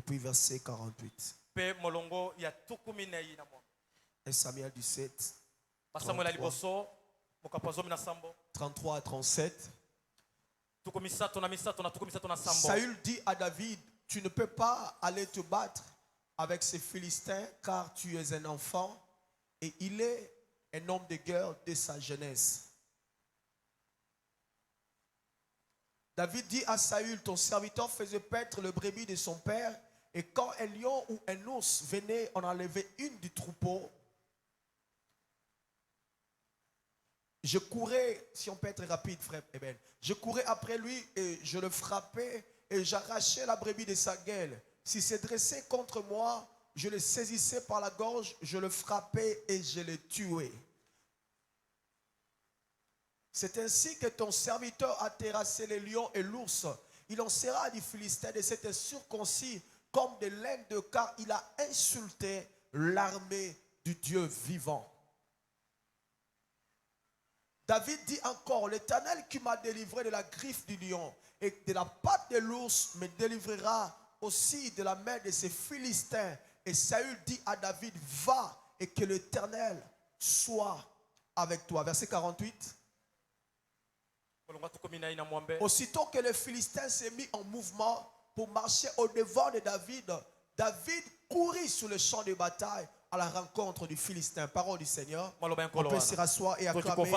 puis verset 48. 1 Samuel 17, 33 à 37. Saül dit à David, tu ne peux pas aller te battre avec ces Philistins car tu es un enfant et il est un homme de guerre dès sa jeunesse. David dit à Saül, ton serviteur faisait paître le brebis de son père et quand un lion ou un ours venait en enlever une du troupeau, je courais, si on peut être rapide frère Eben, je courais après lui et je le frappais et j'arrachais la brebis de sa gueule. S'il se dressait contre moi, je le saisissais par la gorge, je le frappais et je le tuais. C'est ainsi que ton serviteur a terrassé les lions et l'ours. Il en sera du Philistin de cet circoncis comme de laine de car il a insulté l'armée du Dieu vivant. David dit encore, l'Éternel qui m'a délivré de la griffe du lion et de la patte de l'ours me délivrera aussi de la main de ces Philistins. Et Saül dit à David, va et que l'Éternel soit avec toi. Verset 48. Aussitôt que le Philistin s'est mis en mouvement pour marcher au devant de David, David courut sur le champ de bataille à la rencontre du Philistin. Parole du Seigneur. On peut se rasseoir et acclamer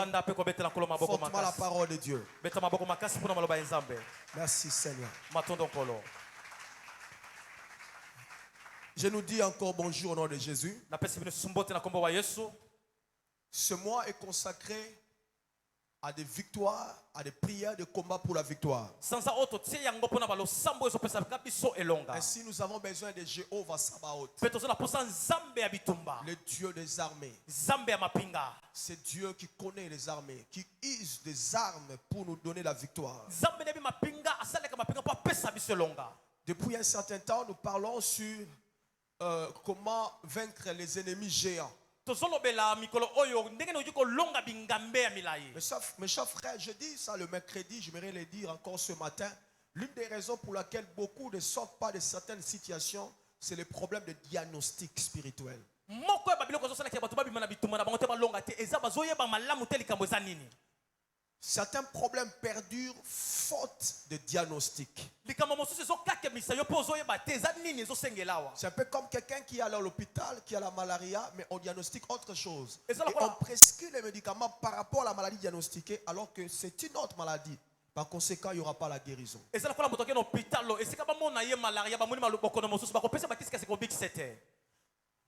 fortement la parole de Dieu. Merci Seigneur. Je nous dis encore bonjour au nom de Jésus. Ce mois est consacré à des victoires, à des prières de combat pour la victoire. Ainsi nous avons besoin de Jéhovah Sabaoth, le Dieu des armées. C'est Dieu qui connaît les armées, qui use des armes pour nous donner la victoire. Depuis un certain temps, nous parlons sur comment vaincre les ennemis géants. Mes chers frères, je dis ça le mercredi, j'aimerais le dire encore ce matin. L'une des raisons pour laquelle beaucoup ne sortent pas de certaines situations, c'est le problème de diagnostic spirituel. Certains problèmes perdurent faute de diagnostic. C'est un peu comme quelqu'un qui est à l'hôpital, qui a la malaria, mais on diagnostique autre chose. Et on prescrit les médicaments par rapport à la maladie diagnostiquée, alors que c'est une autre maladie. Par conséquent, il n'y aura pas la guérison.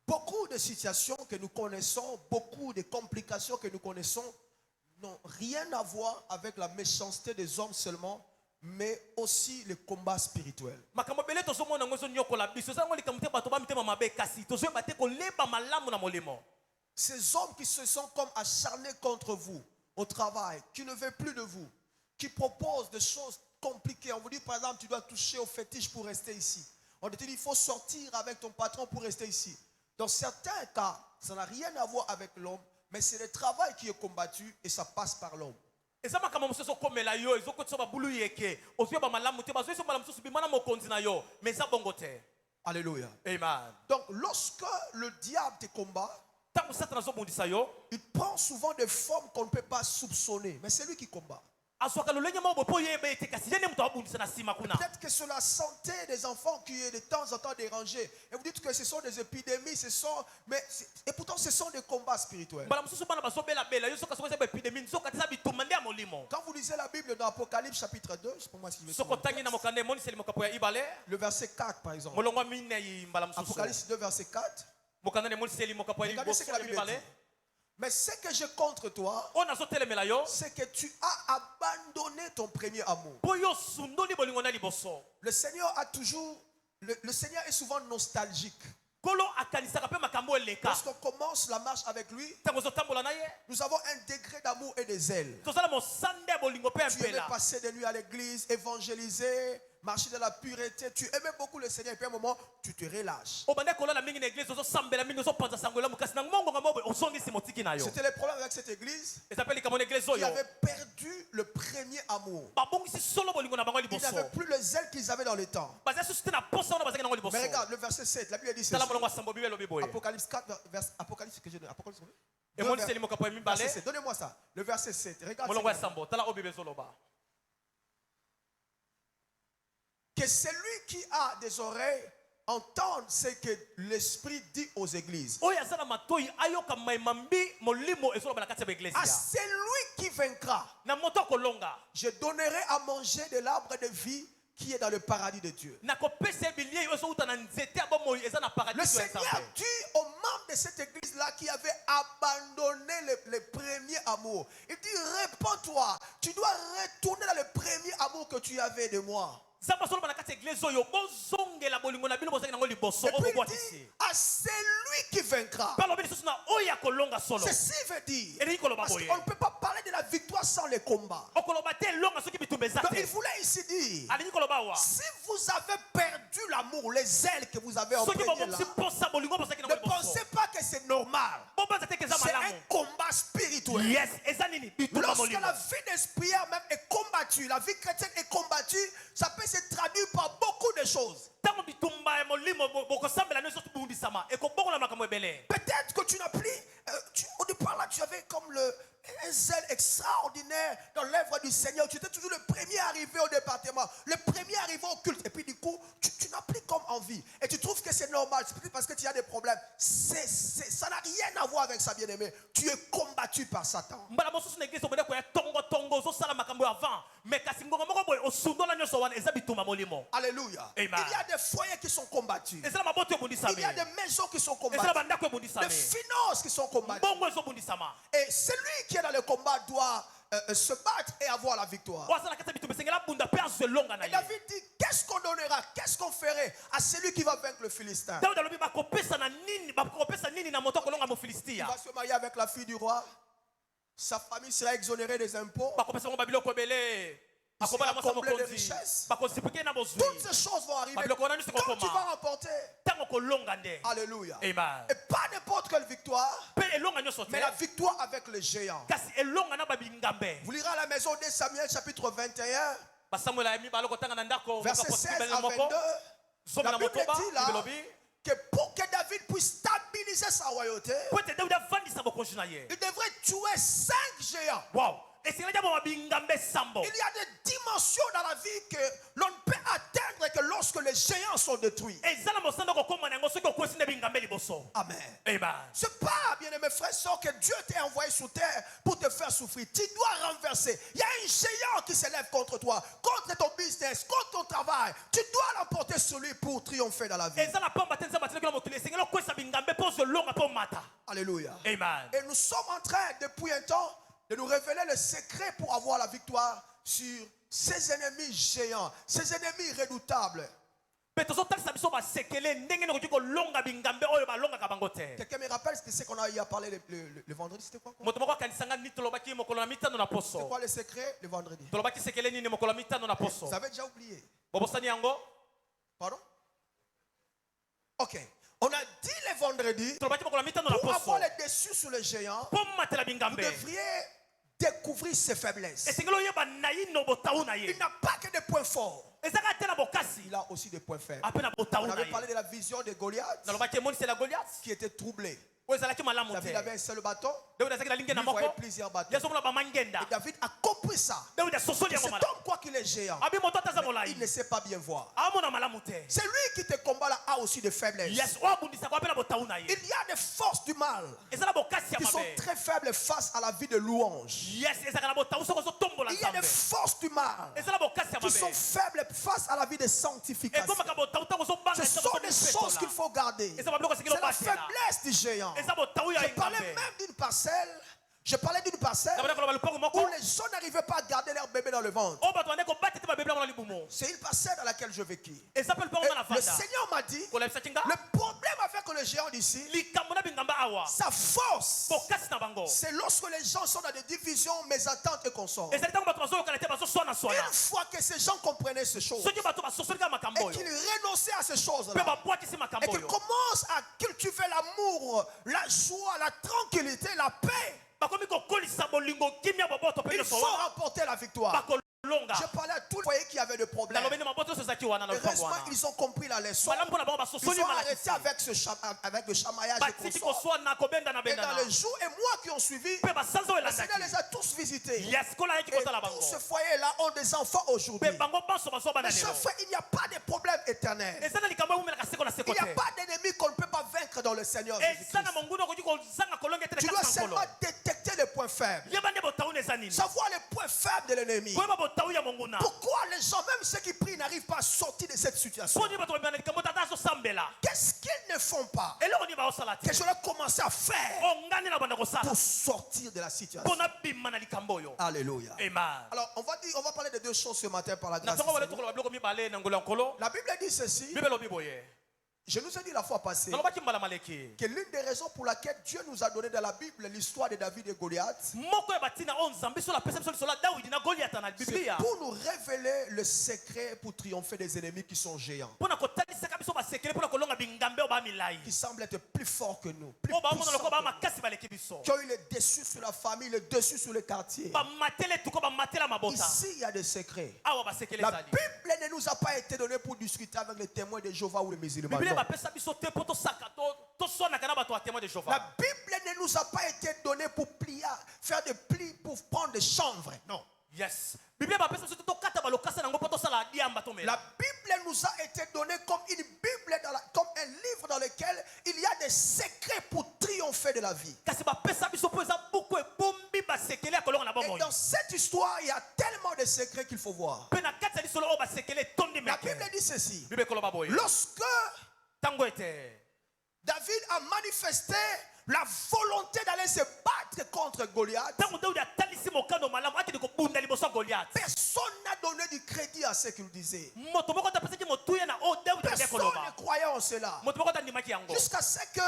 Beaucoup de situations que nous connaissons, beaucoup de complications que nous connaissons, n'ont rien à voir avec la méchanceté des hommes seulement, mais aussi le combat spirituel. Ces hommes qui se sont comme acharnés contre vous au travail, qui ne veulent plus de vous, qui proposent des choses compliquées. On vous dit par exemple, tu dois toucher au fétiche pour rester ici. On te dit, il faut sortir avec ton patron pour rester ici. Dans certains cas, ça n'a rien à voir avec l'homme, mais c'est le travail qui est combattu et ça passe par l'homme. Alléluia. Amen. Donc lorsque le diable te combat, il prend souvent des formes qu'on ne peut pas soupçonner, mais c'est lui qui combat. Peut-être que c'est la santé des enfants qui est de temps en temps dérangée. Et vous dites que ce sont des épidémies, et pourtant ce sont des combats spirituels. Quand vous lisez la Bible dans Apocalypse chapitre 2, c'est pour moi ce qui me semble. Le verset 4 par exemple. Apocalypse 2 verset 4. Regardez ce que la Bible dit. Mais ce que j'ai contre toi, c'est que tu as abandonné ton premier amour. Le Seigneur est souvent nostalgique. Lorsqu'on commence la marche avec lui, nous avons un degré d'amour et de zèle. Tu aimais passer des nuits à l'église, évangéliser, marcher dans la pureté, tu aimais beaucoup le Seigneur et puis à un moment, tu te relâches. C'était le problème avec cette église. Ils avaient perdu le premier amour. Ils n'avaient plus le zèle qu'ils avaient dans le temps. Mais regarde le verset 7, la Bible dit ceci. Apocalypse 4, Apocalypse que je donne. Apocalypse 2, verset 7. Donnez-moi ça. Le verset 7. Regarde. Que celui qui a des oreilles entende ce que l'Esprit dit aux églises. À celui qui vaincra, je donnerai à manger de l'arbre de vie qui est dans le paradis de Dieu. Le Seigneur dit aux membres de cette église-là qui avaient abandonné le premier amour. Il dit, répands-toi, tu dois retourner dans le premier amour que tu avais de moi. Et puis il dit, à celui qui vaincra. Ceci veut dire, parce qu'on ne peut pas parler de la victoire sans les combats. Donc il voulait ici dire, si vous avez perdu l'amour, les zèles que vous avez empruntés là, ne pensez pas que c'est normal. C'est un combat spirituel. Lorsque la vie d'esprit même est combattue, la vie chrétienne est combattue, ça peut se traduire par beaucoup de choses. Peut-être que tu n'as plus, au départ là, tu avais comme un zèle extraordinaire dans l'œuvre du Seigneur. Tu étais toujours le premier arrivé au département, le premier arrivé au culte. Et puis du coup, tu n'as plus comme envie. Et tu trouves que c'est normal. C'est parce que tu as des problèmes. Ça n'a rien à voir avec ça, bien-aimé. Tu es combattu par Satan. Alléluia. Il y a des foyers qui sont combattus. Il y a des maisons qui sont combattues. Des finances qui sont combattues. Et celui qui est dans le combat doit se battre et avoir la victoire. Et David dit, qu'est-ce qu'on donnera, qu'est-ce qu'on ferait à celui qui va vaincre le Philistin? Il va se marier avec la fille du roi. Sa famille sera exonérée des impôts. Il sera comblé de richesses. Toutes ces choses vont arriver quand tu vas remporter. Alléluia. Et pas n'importe quelle victoire, mais la victoire avec les géants. Vous lirez à la maison de Samuel chapitre 21, verset 16 à 22. La Bible dit là que pour que David puisse stabiliser sa royauté, il devrait tuer 5 géants. Wow. Il y a des dimensions dans la vie que l'on ne peut atteindre que lorsque les géants sont détruits. Amen. C'est pas, bien aimé frère, sœur, que Dieu t'a envoyé sur terre pour te faire souffrir. Tu dois renverser. Il y a un géant qui s'élève contre toi, contre ton business, contre ton travail. Tu dois l'emporter sur lui pour triompher dans la vie. Alléluia. Amen. Et nous sommes en train, depuis un temps, de nous révéler le secret pour avoir la victoire sur ces ennemis géants, ces ennemis redoutables. Quelqu'un me rappelle ce qu'on a eu à parler le vendredi, c'était quoi? C'est quoi le secret le vendredi? Vous avez déjà oublié? Pardon? Ok. On a dit le vendredi, pour avoir le dessus sur le géant, vous devriez découvrir ses faiblesses. Il n'a pas que des points forts. Il a aussi des points faibles. On avait parlé de la vision de Goliath qui était troublé. David avait un seul bâton. Il voyait plusieurs bâtons. Et David a compris ça. C'est donc quoi qu'il est géant, il ne sait pas bien voir. C'est lui qui te combat là a aussi des faiblesses. Il y a des forces du mal qui sont très faibles face à la vie de louange. Il y a des forces du mal qui sont faibles face à la vie de sanctification. Ce sont des choses qu'il faut garder. C'est la faiblesse du géant. Je parlais même d'une parcelle. Je parlais d'une parcelle où les gens n'arrivaient pas à garder leur bébé dans le ventre. C'est une parcelle dans laquelle je vécu. Et le Seigneur m'a dit, le problème avec contre le géant d'ici, likambo na bingamba awa sa force, bokasi na bango c'est lorsque les gens sont dans des divisions, mésententes et consorts. ezali ntango bato bazoyokana te bazoswana Une swana fois que ces gens comprenaient ces choses, soki bato basosoli kaka makambo et oyo qu'ils renonçaient à ces mpe choses-là, babwakisi et makambo qu'ils oyo commencent à cultiver l'amour, la joie, la tranquillité, la paix, bakomi kokolisa bolingo kimia boboto mpe il faut nyonso wana remporter la victoire. bakolonga Je parlais à tous les foyers qui avaient des problèmes. nalobi ni maboto nyonso ezalaki wana na lupango Heureusement, wana ils ont compris la leçon. malamu mpo na bango Ils basosoli ont arrêté malakisi avec le chamaillage et batiki consorts. koswana kobenda na Et dans bendana les jours et mois qui ont suivi, mpe basanza oyo le Seigneur les elandaki a tous visités. yes kola ayaki Et kotala bango tous ces foyers-là ont des enfants aujourd'hui. mpe bango banso bazwa bana Mais lelo chers frères, il n'y a pas de problème éternel. eza na likambo ewumelaka seko na seko Il n'y a te pas d'ennemi qu'on ne peut pas vaincre dans le Seigneur Jésus-Christ. eza na monguna okoki kozanga kolonga ete Tu na dois kati na nkolo seulement détecter les points faibles. yeba nde botauni eza nini Savoir les points faibles de l'ennemi. koyeba botau ya monguna Pourquoi les gens, même ceux qui prient, n'arrivent pas à sortir de cette situation? mpo nini bato babima na likambo tata azosambela Qu'est-ce qu'ils ne font pas eloko nini baosala te que je vais commencer à faire ongani na banda kosala pour sortir de la situation? mpo na bima na likambo oyo Alléluia. amen Alors, on va parler de deux choses ce matin par la na grâce. ntongo bale du Seigneur. tokola babiloko mibale na ngolo ya nkolo La Bible dit ceci. bible elobi boye Je nous ai dit la fois passée nalobaki mbala maleki que l'une des raisons pour laquelle Dieu nous a donné dans la Bible l'histoire de David et Goliath, moko ya batina oyo nzambe so apesa biso lisolo ya dawidi na goliata na c'est biblia pour nous révéler le secret pour triompher des ennemis qui sont géants, mpo na kotalisaka biso basekele mpo na kolonga bingambe oyo bamilai qui semblent être plus forts que nous, plus oyo baomona puissants lokola que nous, bamakasi baleki biso qui ont eu le dessus sur la famille, le dessus sur le quartier. bamatele tuko bamatela mabota Ici, il y a des secrets. awa basekele La ezali Bible ne nous a pas été donnée pour discuter avec les témoins de Jéhovah ou les musulmans. biblia Non. bapesa biso te mpo tosaka toswanaka na bato ya témoin de La jehova Bible ne nous a pas été donnée pour plier, faire des plis pour prendre des chanvres. Non. yes biblia bapesa biso te tokata balokasa nango mpo tosala diamba La tomela Bible nous a été donnée comme une Bible, comme un livre dans lequel il y a des secrets pour triompher de la vie. kasi bapesa biso mpo eza buku ebombi basekele ya kolonga na Et bomoi dans cette histoire, il y a tellement de secrets qu'il faut voir. mpe na kati ya lisolo oyo basekele etondi La meke Bible dit ceci. bible ekoloba boye Lorsque ntango ete David a manifesté la volonté d'aller se battre contre Goliath, ntango daudi atalisi mokano malamu akende kobunda liboso ya goliath personne n'a donné du crédit à ce qu'il disait. moto moko atapesaki motuya na oyo daudi alaki Personne ne koloba croyait en cela. moto moko atandimaki yango Jusqu'à ce que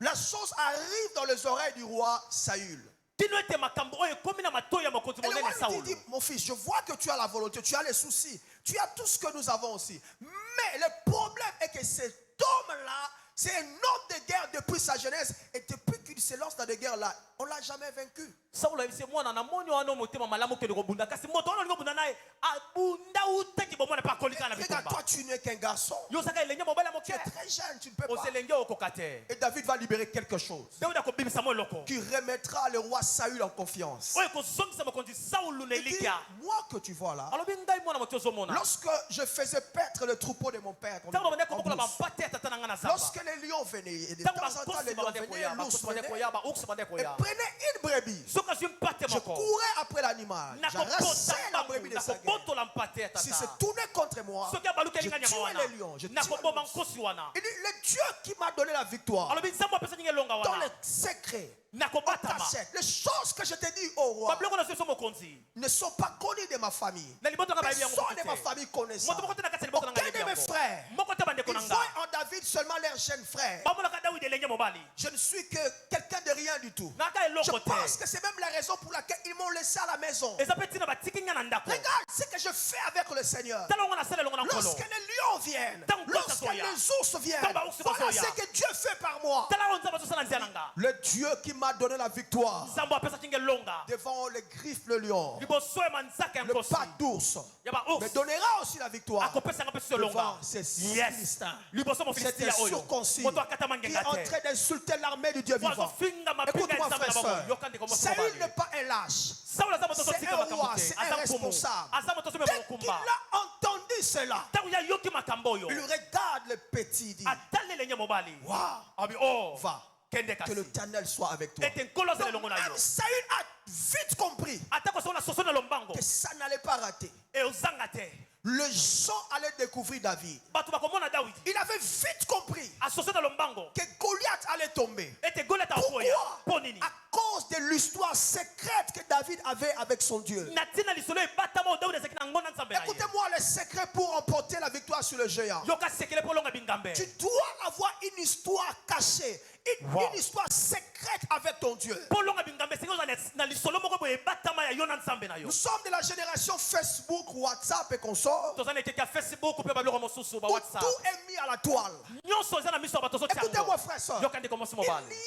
la chose arrive dans les oreilles du roi Saül. tino ete makambo oyo ekomi na matoyi ya mokonzi Et le monene roi lui dit, saulo mon fils, je vois que tu as la volonté, tu as les soucis, tu as tout ce que nous avons aussi. Mais le problème est que cet homme-là, c'est un homme de guerre depuis sa jeunesse. Et depuis qu'il se lance dans des guerres-là, on ne l'a jamais vaincu. saulo ayebisi mwana namoni wana motema malamu okende kobunda kasi moto wana olingi obunda naye abunda utaki bomwana mpe akolika na Regarde, bitumba toi, tu n'es qu'un garçon. yo osaka elenge mobali ya Tu es moke très jeune, tu ne peux pas. ozelenge okoka te Et David va libérer quelque chose daudi akobimisa mo eloko qui remettra le roi Saül en confiance. oyo ekozongisa mokonzi saulo na Il dit, elikya moi que tu vois là, alobi ngai mwana moke ozomona lorsque je faisais paître le troupeau de mon père, ntango babandaki en kobokola brousse, bampate ya tata na ngai na zamba lorsque les lions venaient, et de ntango temps en temps les bakosi lions babandaki venaient, koya l'ours bakosi babandaki venait, koya baours babandaki et koya prenait une brebis. soki azwi mpate Je moko courais après l'animal. J'arrachais la brebis de sa gueule. nakobotola mpate ya Si tata c'est tourné contre moi, soki abaluki je alinga nyama tuais wana les lions, je tuais nakoboma l'ours. nkosi wana Il dit, le Dieu qui m'a donné la victoire, alobi nzambe apesaki ngai elonga dans wana les secrets, en nakobatama cachette, les choses que je te dis au roi babiloko na biso mokonzi ne sont pas connues de ma famille. na liboto nanga bayebi yango Personne de ma te famille connaît ça. moto moko te na kati ya liboto nanga Aucun yebi de mes yango frères. moko te bandeko Ils na voient nga en David seulement leur jeune frère. bamonaka dawidi elenge mobali Je ne suis que quelqu'un de rien du tout. naka Je eloko pense te que c'est même la raison pour laquelle ils m'ont laissé à la maison. eza mpe ntina batiki nga na ndako Regarde ce que je fais avec le Seigneur. tala ngo nasala elongo na nkolo Lorsque les lions viennent, Tant que lorsque ça soit, les ours viennent, tant que ça voilà soit, ce que Dieu fait par moi. tala ngo nzambe azosala nzela na nga Le Dieu qui m'a donné la victoire nzambe apesaki nga elonga devant les griffes le lion, liboso ya manzaka ya le nkosi pas d'ours, ya me baours donnera aussi la victoire akopesanga mpe so elonga devant ces yes Philistins. liboso C'était mofilistia oyo circoncis moto akatama qui est ngenga en te train d'insulter l'armée du Dieu vivant. azofinga mapinga ya Écoute-moi, nzambe na frère, bango sœur. yoka ndeko moko Saül mobali n'est pas un lâche. saulo aza moto C'est azotika un makambo roi, te c'est un aza mpumu responsable. aza moto azomema Dès qu'il mokumba a entendu cela, ntango ya yoki makambo oyo il regarde le petit, il dit, atali elenge mobali waouh, abi o va, kende que kasi l'Éternel soit avec toi. ete nkolo azala Donc, elongo na yo même Saül a vite compris atako soki na soso na lombango que ça n'allait pas rater. e ozanga te Les gens allaient découvrir David. bato bakomona dawidi Il avait vite compris asoso na lombango que Goliath allait tomber. ete goliat akoya Pourquoi? mpo nini À cause de l'histoire secrète que David avait avec son Dieu. na ntina lisolo ebatama oyo dawidi azalaki na ngo na nzambe na ye Écoutez-moi le secret pour remporter la victoire sur le géant. yoka sekele mpo olonga bingambe Tu dois avoir une histoire cachée, une histoire secrète avec ton Dieu. Nous sommes de la génération Facebook, WhatsApp et consorts, où tout est mis à la toile. Écoutez-moi, frère, soeur. Il y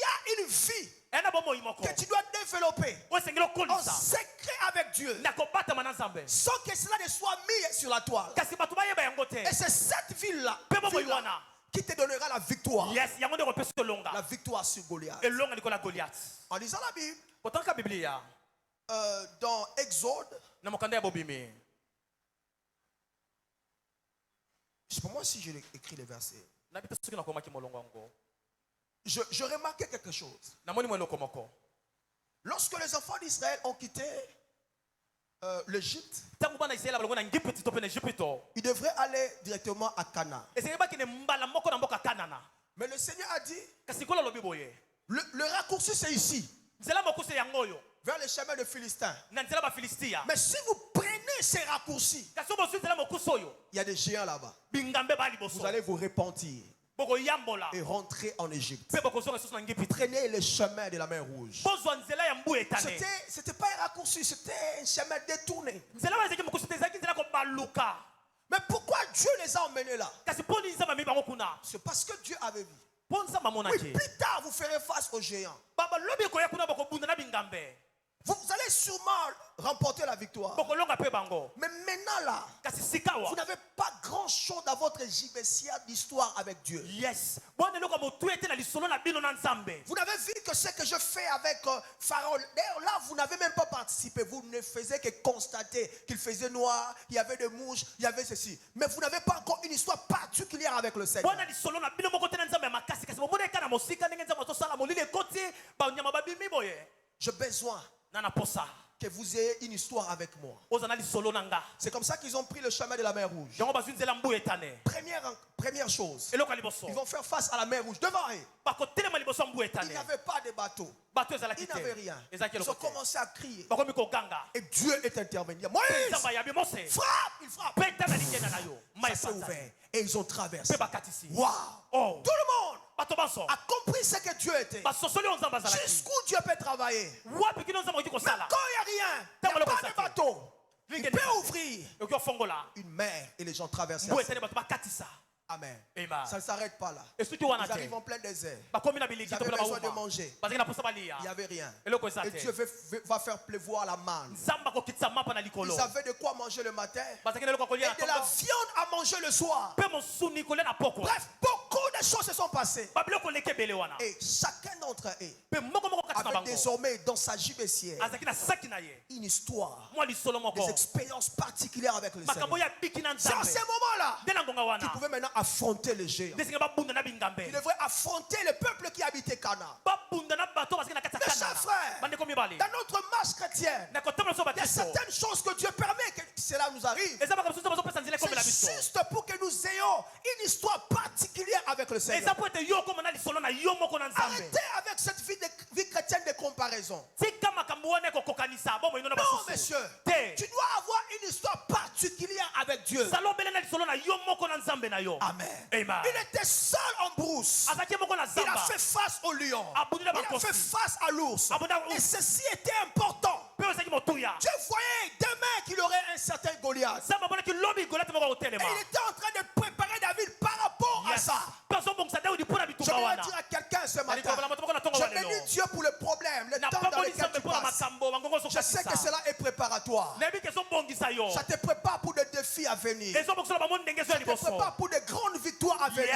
a une vie que tu dois développer en secret avec Dieu, sans que cela ne soit mis sur la toile. Et c'est cette vie-là qui te donnera la victoire. La victoire sur Goliath. En lisant la Bible, dans Exode, je ne sais pas moi si j'ai écrit les versets. Je remarquais quelque chose. Lorsque les enfants d'Israël ont quitté l'Égypte, ils devraient aller directement à Canaan. Mais le Seigneur a dit, le raccourci c'est ici, vers les chemins de Philistins. Mais si vous prenez ces raccourcis, il y a des géants là-bas. Vous allez vous repentir et rentrer en Égypte. Prenez le chemin de la mer Rouge. C'était pas un raccourci, c'était un chemin détourné. Mais pourquoi Dieu les a emmenés là? C'est parce que Dieu avait vu. Oui, plus tard vous ferez face aux géants. Vous allez sûrement remporter la victoire. Mais maintenant là, vous n'avez pas grand chose dans votre gibecière d'histoire avec Dieu. Yes. Vous n'avez vu que ce que je fais avec Pharaon. D'ailleurs là, vous n'avez même pas participé. Vous ne faisiez que constater qu'il faisait noir, il y avait des mouches, il y avait ceci. Mais vous n'avez pas encore une histoire particulière avec le Seigneur. J'ai besoin que vous ayez une histoire avec moi. C'est comme ça qu'ils ont pris le chemin de la mer Rouge. Première chose, ils vont faire face à la mer Rouge devant eux. Ils n'avaient pas de bateau. Ils n'avaient rien. Ils ont commencé à crier. Et Dieu est intervenu. Moïse, frappe, il frappe. Ça s'est ouvert. Et ils ont traversé. Waouh! Tout le monde a compris ce que Dieu était. Jusqu'où Dieu peut travailler. Mais quand il n'y a rien, il n'y a pas de bateau, il peut ouvrir une mer et les gens traversent. Amen. Ça ne s'arrête pas là. Ils arrivent en plein désert. Ils avaient besoin de manger. Il n'y avait rien. Et Dieu va faire pleuvoir la manne. Ils avaient de quoi manger le matin et de la viande à manger le soir. Bref, beaucoup de choses se sont passées. Et chacun d'entre eux avait désormais dans sa gibecière une histoire, des expériences particulières avec le Seigneur. C'est à ce moment-là qu'il pouvait maintenant affronter les géants. Il devrait affronter le peuple qui habitait Canaan. Mes chers frères, dans notre marche chrétienne, il y a certaines choses que Dieu permet que cela nous arrive. C'est juste pour que nous ayons une histoire particulière avec le Seigneur. Arrêtez avec cette vie chrétienne de comparaison. Non, monsieur, tu dois avoir une histoire particulière avec Dieu. Amen. Il était seul en brousse. Il a fait face au lion. Il a fait face à l'ours. Et ceci était important. Dieu voyait demain qu'il aurait un certain Goliath. Et il était en train de préparer David par rapport à ça. Je vais dire à quelqu'un ce matin, je bénis Dieu pour le problème, le temps dans lequel tu passes. Je sais que cela est préparatoire. Ça te prépare pour des défis à venir. Ça te prépare pour des grandes victoires à venir. Il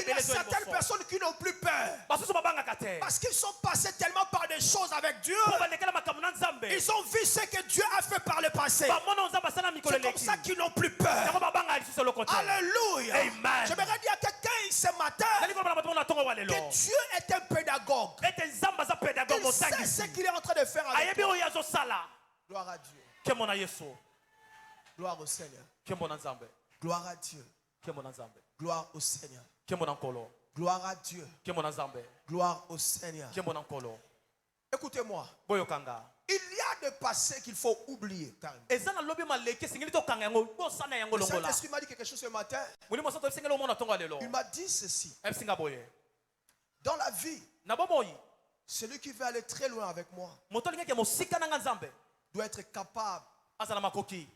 y a certaines personnes qui n'ont plus peur parce qu'ils sont passés tellement par des choses avec Dieu. Ils ont vu ce que Dieu a fait par le passé. C'est comme ça qu'ils n'ont plus peur. Alléluia. J'aimerais dire à quelqu'un ce matin que Dieu est un pédagogue. Il sait ce qu'il est en train de faire avec toi. Gloire à Dieu. Gloire au Seigneur. Gloire à Dieu. Gloire au Seigneur. Gloire à Dieu. Gloire au Seigneur. Écoutez-moi. Il y a des passés qu'il faut oublier carrément. eza na lobi maleki esengeli tokanga yango bosana yango Le longola Saint-Esprit m'a dit quelque chose ce matin. molimo santo esengeli omona ntongo ya lelo Il m'a dit ceci. ebisinga boye Dans la vie, na bomoi celui qui veut aller très loin avec moi moto alingaki ya mosika na nga nzambe doit être capable aza na makoki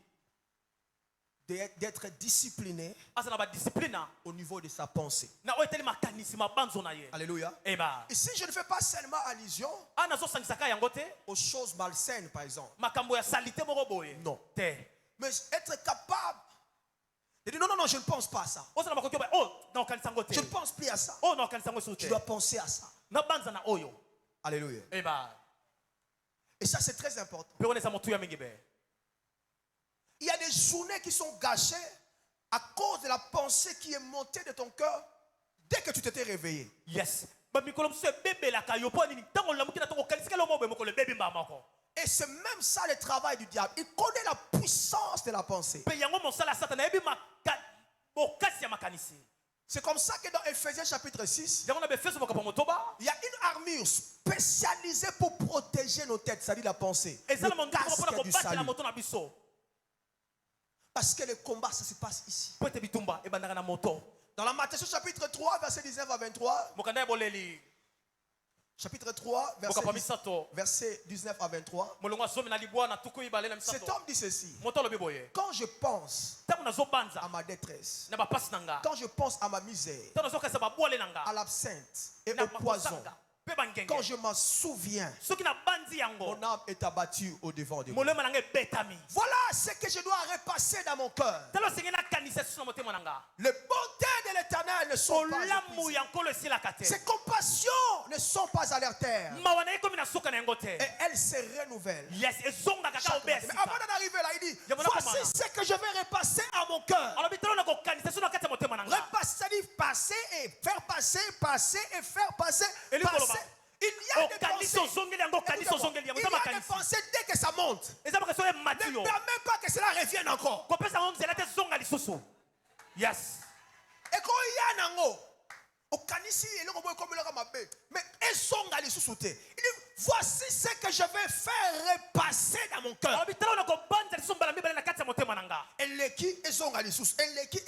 d'être discipliné aza na badiscipline au niveau de sa pensée. na oyo eteli makanisi mabanzo na ye Alléluia. eba Ici, je ne fais pas seulement allusion a nazosangisaka yango te aux choses malsaines, par exemple. makambo ya salite moko boye Non. te Mais être capable de dire non, non, non, je ne pense pas à ça. oza na makoki oyo oh naokanisa yango te Je ne pense plus à ça. oyo naokanisa yango esu Tu te dois penser à ça. nabanza na oyo Alléluia. eba Et ça, c'est très important. mpe wana eza motuya mingi be Il y a des journées qui sont gâchées à cause de la pensée qui est montée de ton cœur dès que tu t'étais réveillé. yes bamikolo mosusu ebebelaka yo mpo nini ntango olamuki na ntango okanisika lo moboye mokolo ebebi mbaa moko Et c'est même ça le travail du diable. Il connaît la puissance de la pensée. mpe yango mosala ya satana yebi bokasi ya makanisi C'est comme ça que dans Ephésiens chapitre 6, yango na befeso mokapo motoba il y a une armure spécialisée pour protéger nos têtes, c'est-à-dire la pensée. eza na Le monduko mpona casque du kobatela salut. moto na biso Parce que le combat, ça se passe ici. mpo ete bitumba ebandaka na moto Dans la Matthieu chapitre 3, verset 19 à 23, mokanda ya boleli chapitre 3, mokapa misato verset 19 à 23, molongo azomi na libwa na tuku ibale na cet misato homme dit ceci. moto alobi boye Quand je pense ntango nazobanza à ma détresse, na bapasi na nga quand je pense à ma misère, ntango nazokanisa babwale na nga à l'absinthe et na au poison, makosanga mpe bangenge quand je m'en souviens, soki nabandi yango mon âme est abattue au devant de moi. molema na nga ebetami Voilà ce que je dois repasser dans mon cœur. tala osengeli nakanisa lisusu na motema na nga Les bontés de l'éternel ne sont pas olamu épuisées. ya nkolo esilaka te Ses compassions ne sont pas à leur terre. mawa na ye komi na suka na yango te Et elles se renouvellent. yes ezongaka kaka Chaque obeya matin. Mais avant sika d'en arriver là, il dit, Yamana voici komana. ce que je vais repasser à mon cœur. alobi tala na kokanisa lisusu na kati ya motema na nga Repasser, c'est-à-dire passer et faire passer, passer et faire passer, Et lui, passer. Koloba. Il y a des okanisi pensées. ozongeli yango okanisi Écoutez-moi. ozongeli yango Il y eza a des makanisi pensées dès que ça monte. eza makasi oyo emati Ne yo permets pas que cela revienne encore. kopesa yango nzela te zonga lisusu yes Et quand il y a un ango, au kanisi, il y mais ezonga lisusu te. Il dit, voici ce que je vais faire repasser dans mon cœur. alobi tala na kobanza lisusu mbala mibale na kati ya motema na nga Eleki ezonga lisusu. Eleki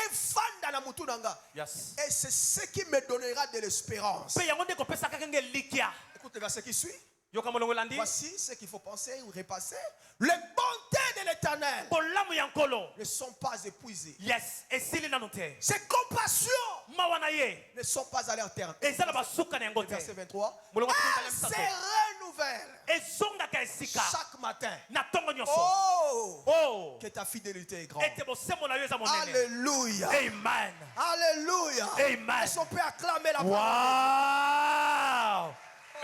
efanda na mutu nanga. yes Et c'est ce qui me donnera de l'espérance. mpe yango nde kopesaka kenge elikia Écoute le verset qui suit. yoka molongo elandi Voici ce qu'il faut penser ou repasser. Les bontés de l'éternel bolamu ya nkolo ne sont pas épuisées. yes esili nanu te Ses compassions mawa na ye ne sont pas à leur terme. eza na basuka na yango te Verset 23. molongo Elles se renouvellent ezongaka esika chaque matin. na ntongo nyonso Oh! oh Que ta fidélité est grande. ete bosembo na yo eza monene Alléluia. amen Alléluia. Amen. Est-ce qu'on peut acclamer la parole? wow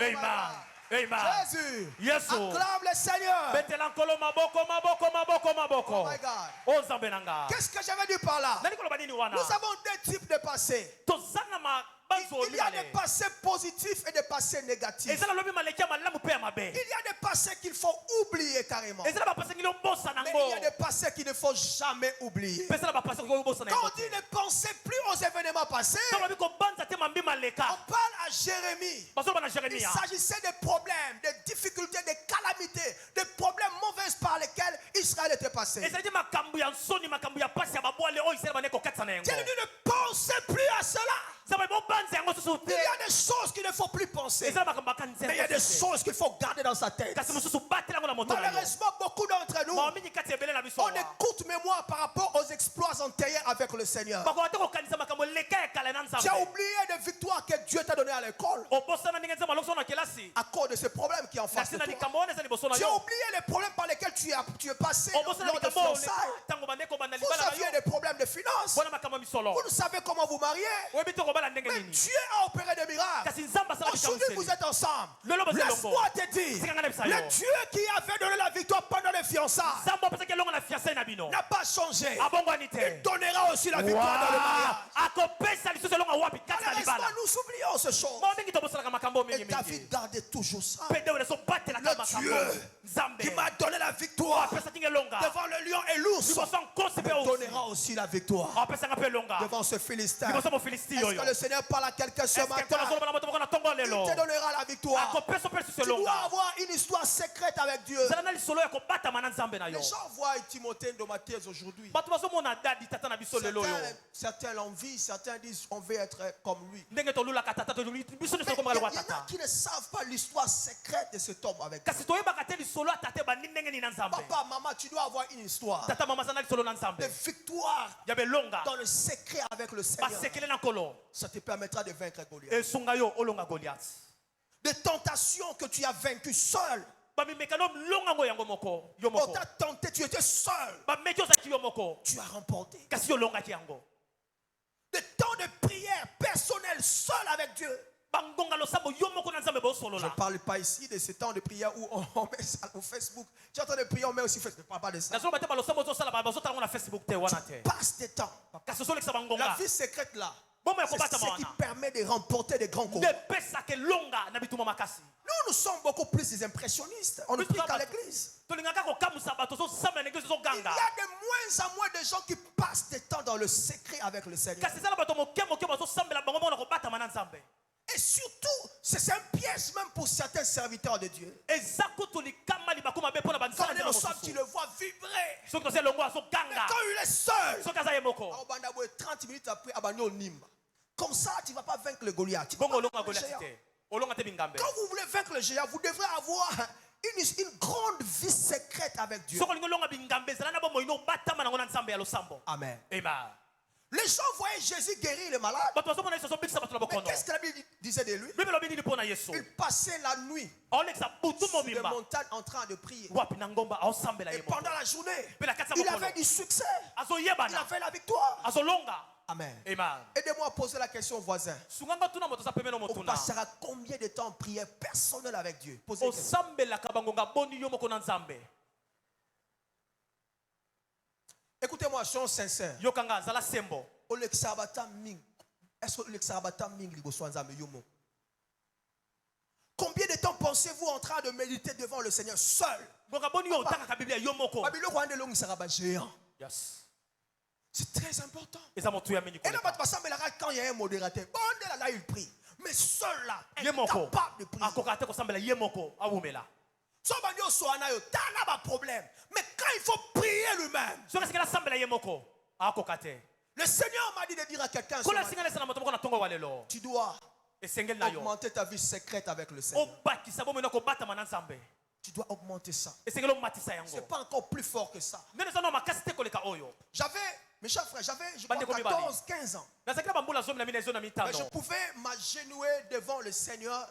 Oh my amen God. amen Jésus. yesu Acclame le Seigneur. betela nkolo maboko maboko maboko maboko Oh my God. o nzambe na nga Qu'est-ce que j'avais dit par là? nani koloba nini wana Nous avons deux types de passés. toza na mabanzo Il y a des mibale passés positifs et des passés négatifs. eza na lobi maleki ya malamu mpe ya mabe Il y a des passés qu'il faut oublier carrément. eza na bapasi ngili obosa Mais il y a nango des passés qu'il ne faut jamais oublier. mpe eza na bapasi okoki obosa na Quand yango on dit ne pensez plus aux événements passés, ntango lobi kobanza te mambi maleka on parle à Jérémie. bazoloba na Il jeremia s'agissait des problèmes, des difficultés, des calamités, des problèmes mauvaises par lesquels Israël était passé. ezalaki makambo ya nsoni makambo ya pasi ya babwale oyo isele bane kokatisa na yango Dieu lui dit ne pensez plus à cela. nzambe bobanza yango susu Il te y a des choses qu'il ne faut plus penser. eza na makambo akanisi Mais il y a des choses qu'il faut garder dans sa tête. kasi mosusu batela yango na moto na yo Malheureusement, beaucoup d'entre nous, mawa mingi kati ebele na biso on écoute mémoire par rapport aux exploits antérieurs avec le Seigneur. bakoka te kokanisa makambo eleka ya kala na Tu as nzambe oublié des victoires que Dieu t'a données à l'école obosana ndenge nzambe alokisa na kelasi à cause de ces problèmes qui sont en face kasi de na toi. likambo wana eza liboso na Tu as yo oublié les problèmes par lesquels tu es passé obosana lors des likambo oyo fiançailles. ntango bandeko banda Vous libala na aviez yo des problèmes de finances. mpona makambo ya misolo Vous ne savez comment vous marier. oyebi te kobala ndenge Mais nini Dieu a opéré des miracles. kasi nzambe asala Aujourd'hui, vous bikamiseli êtes ensemble. Lelo boza Laisse-moi elongo. te dire, Sika ngana bisa le yo. Dieu qui avait donné la victoire pendant les fiançailles nzambe opesaki elongo na fiancai na bino n'a pas changé. abongwani te Il donnera aussi la victoire dans le mariage. akopesa lisusu elongo wapi kati na libala Malheureusement, nous oublions ces choses. mao mingi tobosalaka makambo Et mingi David mingi gardait toujours ça. mpe dawide ezobatelaka Le makambo Dieu nzambe qui m'a donné la victoire apesaki nge elonga devant le lion et l'ours liboso ya nkosi mpe me osi donnera aussi la victoire apesanga mpe elonga devant ce Philistin. liboso mofilisti Est-ce oyo que le Seigneur parle à quelqu'un ce eske matin? nazoloba na moto moko na ntongo Il lelo te donnera la victoire. akopesa mpe lisusu Tu dois elonga avoir une histoire secrète avec Dieu. zala na lisolo ya kobatama na nzambe na yo Les gens voient Timothée Ndomates aujourd'hui. bato bazomona dadi tata na biso lelo oyo Certains l'envient, certains disent on veut être comme lui. ndenge tolulaka tata biso Mais nyonso il komaka y lokwa en a tata qui ne savent pas l'histoire secrète de cet homme avec Dieu. kasi toyebaka te lisolo ya tate bandi ndenge nini na nzambe Papa, maman, tu dois avoir une histoire tata mama aza na lisolo na de nzambe victoire ya belonga dans le secret avec le Seigneur. basekele na nkolo Ça te permettra de vaincre Goliath. esunga yo olonga goliath Des tentations que tu as vaincues seul. bamimekano longa ngo yango moko yo On moko t'a tenté, tu étais seul. bameki ozalaki yo moko Tu as remporté. kasi yo olongaki yango Des temps de prière personnelle seul avec Dieu. bangonga losambo yo moko na nzambe Je ne bosolola parle pas ici de ce temps de prière où on met ça au Facebook. Tu es en train de prier, on met aussi Facebook. Je ne parle pas de ça. nazoloba te balosambo ozosala bazotala ngo na facebook te wana te Passe des temps. kasi ozolekisa La bangonga vie secrète là, bomoi ya c'est kobatama ce qui wana permet de remporter des grands combats. depesaka elonga na bituma makasi Nous sommes beaucoup plus des impressionnistes. On ne prie qu'à l'église. tolingaka kokamwisa bato ozosambela na eglise Il y ozoganga a de moins en moins de gens qui passent des temps dans le secret avec le Seigneur. kasi eza na bato moke moke bazosambela bango moko na kobatama na nzambe Et surtout, c'est un piège même pour certains serviteurs de Dieu. eza kutu likama libaku mabe mpo na Quand bansala il est au sol, tu le vois vibrer. soki toza elongo Mais azoganga quand il est seul, soki aza ye moko 30 minutes après, abandonne au Nimba. Comme ça, tu ne vas pas vaincre le Goliath. Tu vas bongo pas olonga vaincre le goliath géant. te olonga te bingambe Quand vous voulez vaincre le géant, vous devrez avoir une grande vie secrète avec Dieu. soki olingi olonga bingambe ezala na bomoi ino obatama nango na nzambe ya losambo Amen. ema Les gens voyaient Jésus guérir les malades. bato bazomona yesu azobikisa bato na Mais bokono qu'est-ce que la Bible disait de lui? bible elobi nini mpo na yesu Il passait la nuit aolekisa butu sur des mobimba montagnes en train de prier. wapi na ngomba aosambela Et ye moko pendant la journée, mpe na kati ya il mokolo avait du succès. Il azoyebana avait la victoire. azolonga Amen. ema Aidez-moi à poser la question au voisin. sunganga tuna moto aza pembeni On motuna passera combien de temps en prière personnelle avec Dieu? Posez une question. osambelaka bangonga boni yo moko na nzambe Écoutez-moi, soyons sincères. yokanga zala sembo Est-ce que l'exabata ming liboso nzambe yomo? Combien de temps pensez-vous en train de méditer devant le Seigneur seul? ngonga boni yo otangaka biblia yo moko Babilo kwande longi saraba géant. yes C'est très important. eza motu ya mingi Et là, koleka quand il y a un modérateur, bon, là, il prie. Mais seul là, ye moko incapable de prier. akoka te kosambela ye moko awumela T'as pas problème. Mais quand il faut prier lui-même, soki asikela asambela ye moko akoka te le Seigneur m'a dit de dire à quelqu'un, kola asinga lesa na moto moko na ntongo wa lelo tu dois esengeli na yo augmenter ta vie secrète avec le Seigneur. obakisa bomoi na kobatama na nzambe Tu dois augmenter ça. esengeli omatisa yango C'est pas encore plus fort que ça. ndenge eza na makasi te koleka oyo Mes chers frères, j'avais, je crois, Bandeko 14, 15 ans. nazalaki na bambula zomi na mine ezo na Mais je mitano pouvais m'agenouiller devant le Seigneur.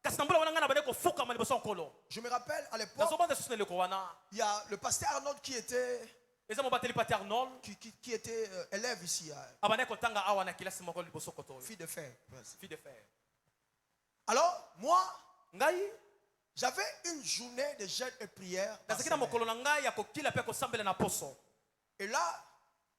kasi na mbula wana ngai na bande kofukama liboso ya nkolo Je me rappelle à l'époque, nazobanda susu na eleko wana il y a le pasteur Arnold qui était, eza mobateli pati arnold qui était élève ici, abandaki kotanga awa na kilasi moko liboso koto oyo fille de fer. fille de fer Alors, moi, ngai j'avais une journée de jeûne et prière. par nazalaki na semaine. mokolo na ngai ya kokila mpe kosambela na poso Et là,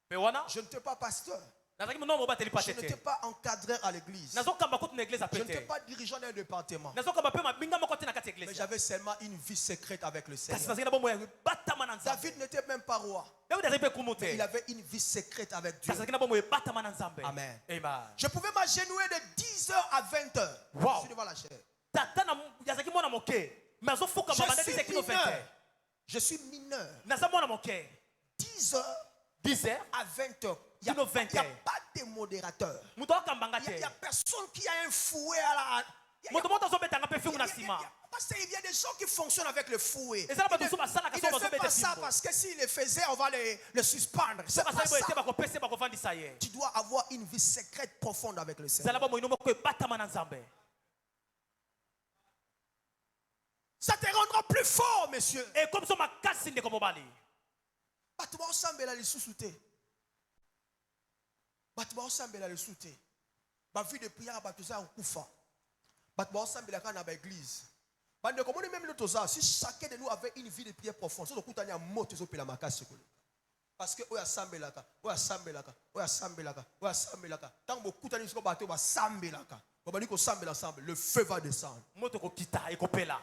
mpe wana je n'étais pas pasteur. nazalaki mnono mobateli Je pati n'étais te pas encadré à l'église. nazokamba kutu na eglise Je ape n'étais te pas dirigeant d'un département. nazokamba mpe mabinga moko te na kati ya Mais eglise j'avais seulement une vie secrète avec le kasi Seigneur. nazalaki na bomoi ya ebatama na nzambe David n'était même pas roi. davidi azalaki mpe kumu te Il avait une vie secrète avec Dieu. kasi azalaki na bomoi ebatama na nzambe Amen. ema Je pouvais m'agenouiller de 10h à 20h. Wow. Je suis devant la chair. tata azalaki mwana moke me azofukama banda 10 kino 20 Je suis mineur. naza mwana moke 10h 10 heures à 20h. Il n'y a, Kino 20 il y a heures. pas de modérateur. moto akambanga Il n'y te a personne qui a un fouet à la... Il y a- moto moto azobetanga mpe fingu na il y a- nsima parce qu'il y a des gens qui fonctionnent avec le fouet. Et ça, Il ne, bato basalaka il so ne fait bazobeta pas ça fimbo. parce que s'il le faisait, on va le suspendre. C'est soki pas asali boye te ça. bakopesa bakofandisa ye Tu dois avoir une vie secrète profonde avec le Seigneur. zala bamoino moko ebatama na nzambe Ça te rendra plus fort, monsieur. ekomi so makasi ndeko mobali Bato baosambela lisusu te. Bato baosambela lisusu te. Bavie de prière bato za okufa. Bato baosambela kaka na baéglise. Bande komoni même le toza, si chacun de nous avait une vie de prière profonde, so okutani ya moto ezopela makasi kolo. Parce que oyo asambelaka, oyo asambelaka, oyo asambelaka, oyo asambelaka. Tant bokutani siko bato basambelaka. Babani ko sambela ensemble, le feu va descendre. moto ekokita ekopela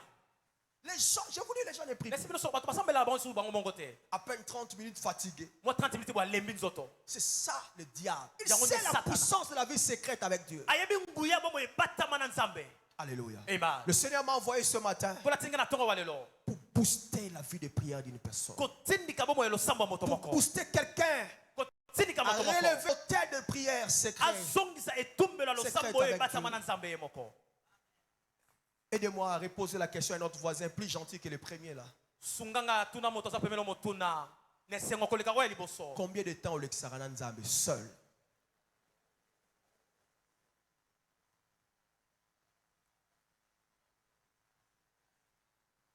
Les gens, je vous dis, les gens ne prient laisse plus. bino so bato basambela bango sur bango mongo te À peine 30 minutes fatigués. moi 30 minutes bwa lembi nzoto C'est ça le diable. Il Yango sait nde la Satan. puissance de la vie secrète avec Dieu. ayebi nguya bomo ebatama na nzambe Alléluia. amen Le Seigneur m'a envoyé ce matin mpona tinga na ntongo wa lelo pour booster la vie de prière d'une personne. kotindika bomo elosambo ya moto Pour moko booster quelqu'un kotindika à moto moko relever le tête de prière secrète. azongisa etumbelo ya losambo oyo avec ebatama Dieu. na nzambe ye moko Aidez-moi à reposer la question à notre voisin plus gentil que le premier là. sunganga tuna moto aza pemelo motuna na esengo koleka oyo ya liboso Combien de temps Olexara na Nzambe seul?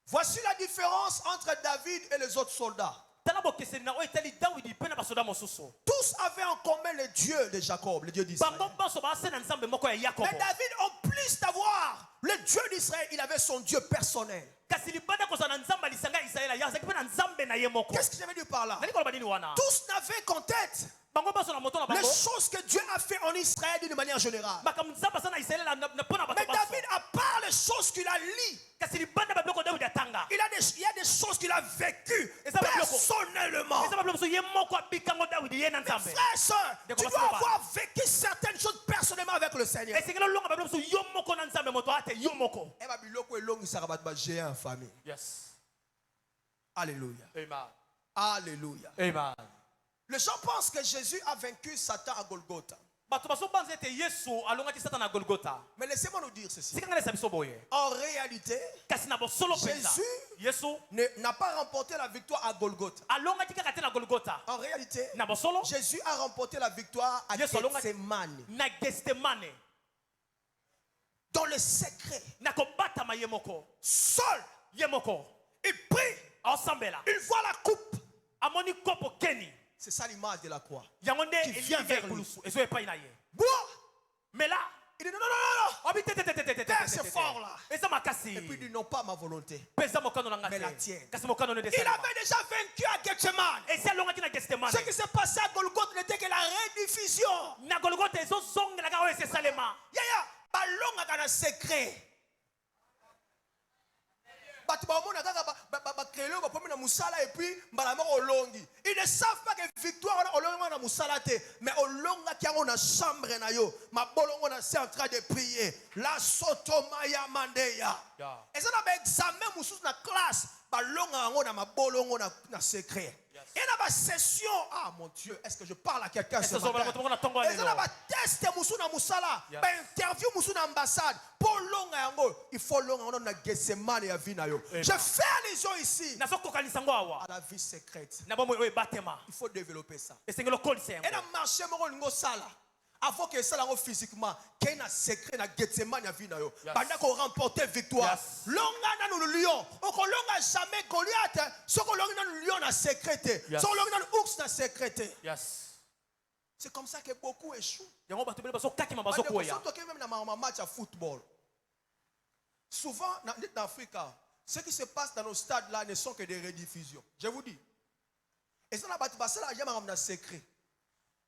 Voici la différence entre David et les autres soldats. tala bokeseni na oyo etali dawidi mpe na basoda mosusu Tous avaient en commun le Dieu de Jacob, le Dieu d'Israël. bango nyonso base na nzambe moko ya yakobo Mais David, en plus d'avoir le Dieu d'Israël, il avait son Dieu personnel. kasi libanda kozala na nzambe alisanga israele azalaki mpe na nzambe na ye moko Qu'est-ce que j'avais dit par là? nali koloba nini wana Tous n'avaient qu'en tête bango nyonso na moto na les bango choses que Dieu a fait en Israël d'une manière générale. makambo nzambe asa na israele mpo na bato Mais baso David, à part les choses qu'il a liées, kasi libanda babiloko dawidi atanga il y a des choses qu'il a vécues Et ça va bien, personnellement. eza babiloko mosusu ye moko abikango dawidi ye na nzambe Frères et sœurs, De tu commencer dois par- avoir vécu certaines choses personnellement avec le Seigneur. esengeli olonga babiloko mosusu yo moko na nzambe moto ate yo moko Et ma biloko elongisaka bato bagéant en famille. yes Alléluia. amen Alléluia. amen Les gens pensent que Jésus a vaincu Satan à Golgotha. bato bazobanza ete yesu alongaki satan na golgota Mais laissez-moi nous dire ceci. sikanga lesa biso boye En réalité, kasi na bosolo mpenza Jésus yesu n'a pas remporté la victoire à Golgotha. alongaki kaka te na golgota En réalité, na bosolo Jésus a remporté la victoire à Yesu alonga- Gethsemane. na gestemane Dans le secret, na kobatama ye moko seul, ye moko il prie, aosambela il voit la coupe. amoni kopo keni C'est ça l'image de la croix. yango nde Qui vient elingi ya vers lui. ekulusu ezo epai na ye Bois. mais là Il dit non, non, non, non. obi te C'est fort, là. eza makasi Et puis il dit non, pas ma volonté. mpe eza mokano na nga Mais la te tienne. kasi mokano no nde Il esalema. avait déjà vaincu à Gethsemane. esi alongaki na gestemane Ce qui s'est passé à Golgotha n'était que la rediffusion. na golgota ezozongelaka oyo esi esalema Yaya, balongaka na secret. Bato bamona kaka bakrelo bapomi na musala et puis mbala moko olongi. Ils ne savent pas que victoire wana olongi na musala te, mais olongaki yango na chambre na yo. Mabolongo na c'est en train de prier. La sotomaya mandeya. Yeah. Eza na ba examen mususu na classe, balonga yango na mabolongo na secret. Et na ba session, ah mon Dieu, est-ce que je parle à quelqu'un ce Est-ce que matin? je parle à quelqu'un ce Eza na ba test mususu na musala, Yes. ba interview mususu na ambassade. Pour longa yango, il faut longa yango na Gethsemane ya vie na yo. Amen. Je fais allusion ici nazokokanisa ngo awa à la vie secrète. na bomoi oyo ebatema Il faut développer ça. esengeli okolisa Et na yango marché moko lingo sala. Avant que ça yango physiquement, qu'il y ait un secret na Gethsemane ya vie na yo. Yes. Pendant qu'on remporte victoire. Yes. Longa na nous le lion. On longa jamais Goliath. Ce qu'on longa na nous lion na secrété. Yes. Ce qu'on longa na nous ours na secrété. yes C'est comme ça que beaucoup échouent. yango bato bele bazokakima Parce que bazokoya surtout même dans ma match à football. Souvent, dans l'Afrique, ce qui se passe dans nos stades là ne sont que des rediffusions. Je vous dis. Et ça, il y a un secret.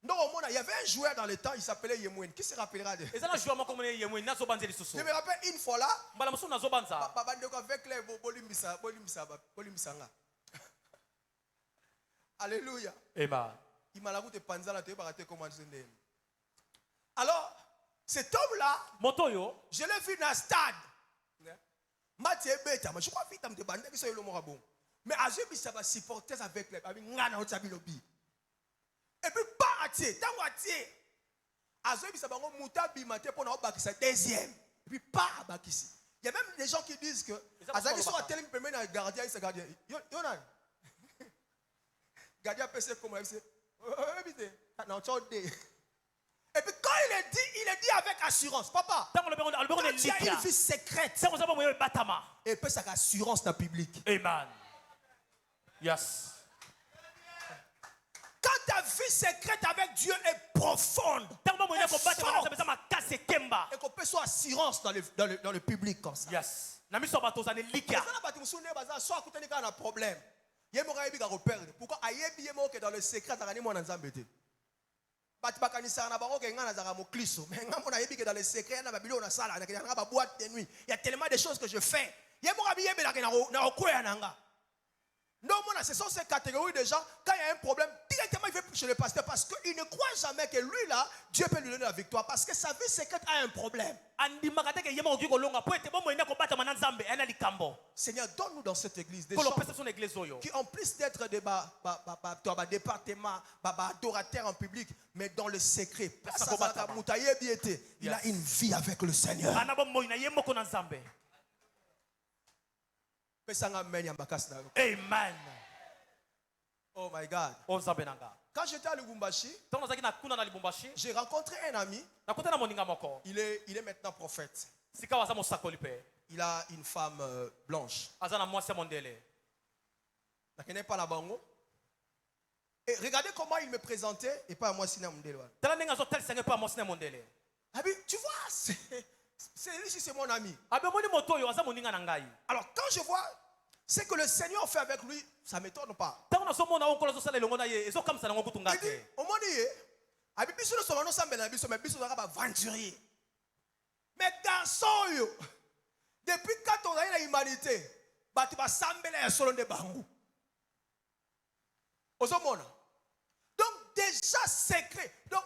Donc, il y avait un joueur dans le temps, il s'appelait Yemouen. Qui se rappellera de eza na joueur moko mone yemwe nazobanza lisusu Je me rappelle une fois là, mbala mosusu nazobanza avec les Bolimisanga. Alléluia. ema Il m'a la route de Panzala, tu vas comment c'est. Alors, cet homme-là, moto oyo je l'ai vu dans le stade. Mathieu Beta, je crois vite, je me suis dit, mais à ce ça va supporter avec les lobby. Et puis, pas à tier, tant à tier. À ce ça va mutabi maté pour nous deuxième. Et puis, pas à bakisi. Il y a même des gens qui disent que, à ce qui sont à tel permet à gardien, il se gardien. Yonan. Gardien PC comme il sait. Et puis quand il est dit avec assurance, papa, ntango lobeko quand ne tu as likia une vie secrète, ntango oza bomoi oyo ebatama et puis ça assurance dans le public. amen yes Quand ta vie secrète avec Dieu est profonde, ntango bomoi et kobatama na forte, nzambe eza makasi ekemba et qu'on peut soit assurance dans le public comme ça. yes na miso ya bato oza ne likia Soit écouter un problème. Il y a un repère. Pourquoi ayebi yemo que dans le secret t'as mon ensemble de. Bati bakanisa na bango ke ngana zaka mokliso mais ngambo na yebi que dans le secret na babilo na sala na boîte de nuit. Il y a tellement de choses que je fais Non, ce sont ces catégories de gens, quand il y a un problème, directement il va chez le pasteur parce qu'il ne croit jamais que lui là, Dieu peut lui donner la victoire parce que sa vie secrète a un problème. Seigneur, donne-nous dans cette église des gens qui, en plus d'être des départements, adorateurs en public, mais dans le secret, il a une vie avec le Seigneur. Amen. Oh my God. Quand j'étais à Lubumbashi, j'ai rencontré un ami. Il est maintenant prophète. Il a une femme blanche. Je ne connais pas la bango. Et regardez comment il me présentait et pas à moi Sina Mundele. Tu vois, c'est lui, c'est mon ami. Alors quand je vois ce que le Seigneur fait avec lui, ça ne m'étonne pas. Il dit, au moment aventurier. Mais garçon, depuis quand on a eu l'humanité, tu vas s'embêter à solo de bambou. Donc déjà secret. Donc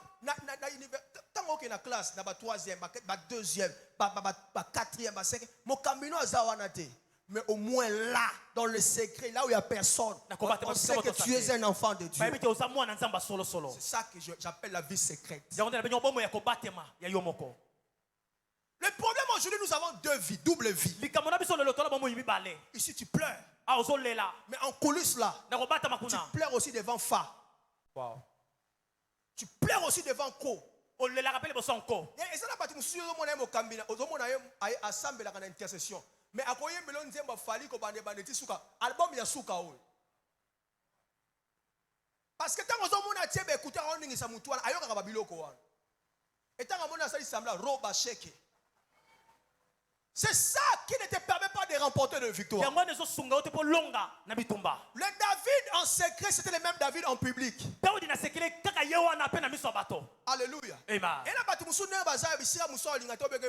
tant qu'on est dans la classe, dans la troisième, la deuxième, la quatrième, la cinquième, mon camino a zawanate. Mais au moins là, dans le secret, là où il n'y a personne, on sait que tu es un enfant de Dieu. C'est ça que j'appelle la vie secrète. Le problème aujourd'hui, nous avons deux vies, double vie. Ici, tu pleures. Mais en coulisses là, tu pleures aussi devant Fa. Wow. Tu pleures aussi devant Ko. On le rappelle pour son corps. Et ça n'a pas été une intercession. Mais à quoi il y a fallu que album ya suka o. Parce que tant que on a tié écouter on ningi sa mutuana ayoka ka babiloko wana. Et tant que on a sali sembla roba sheke. C'est ça qui ne te permet pas de remporter de victoire. Le David en secret, c'était le même David en public. Alléluia. Et là,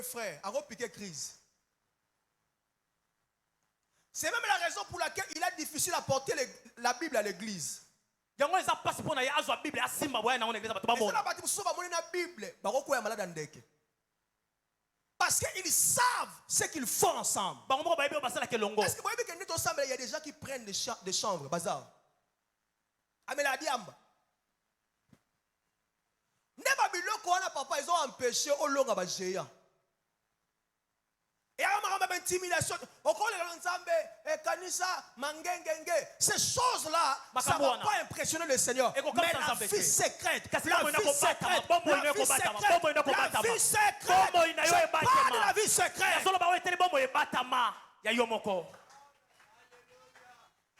frère, c'est même la raison pour laquelle il est difficile à porter la Bible à l'église. Parce qu'ils savent ce qu'ils font ensemble. Est-ce que vous voyez qu'il y a des gens qui prennent des chambres, bazar? Papa, ils ont empêché au long à Bagéa. Et intimidation. Ces choses-là, ça ne va pas impressionner le Seigneur. Mais la vie secrète, la vie secrète, la vie secrète, la vie secrète. Je parle de la vie secrète.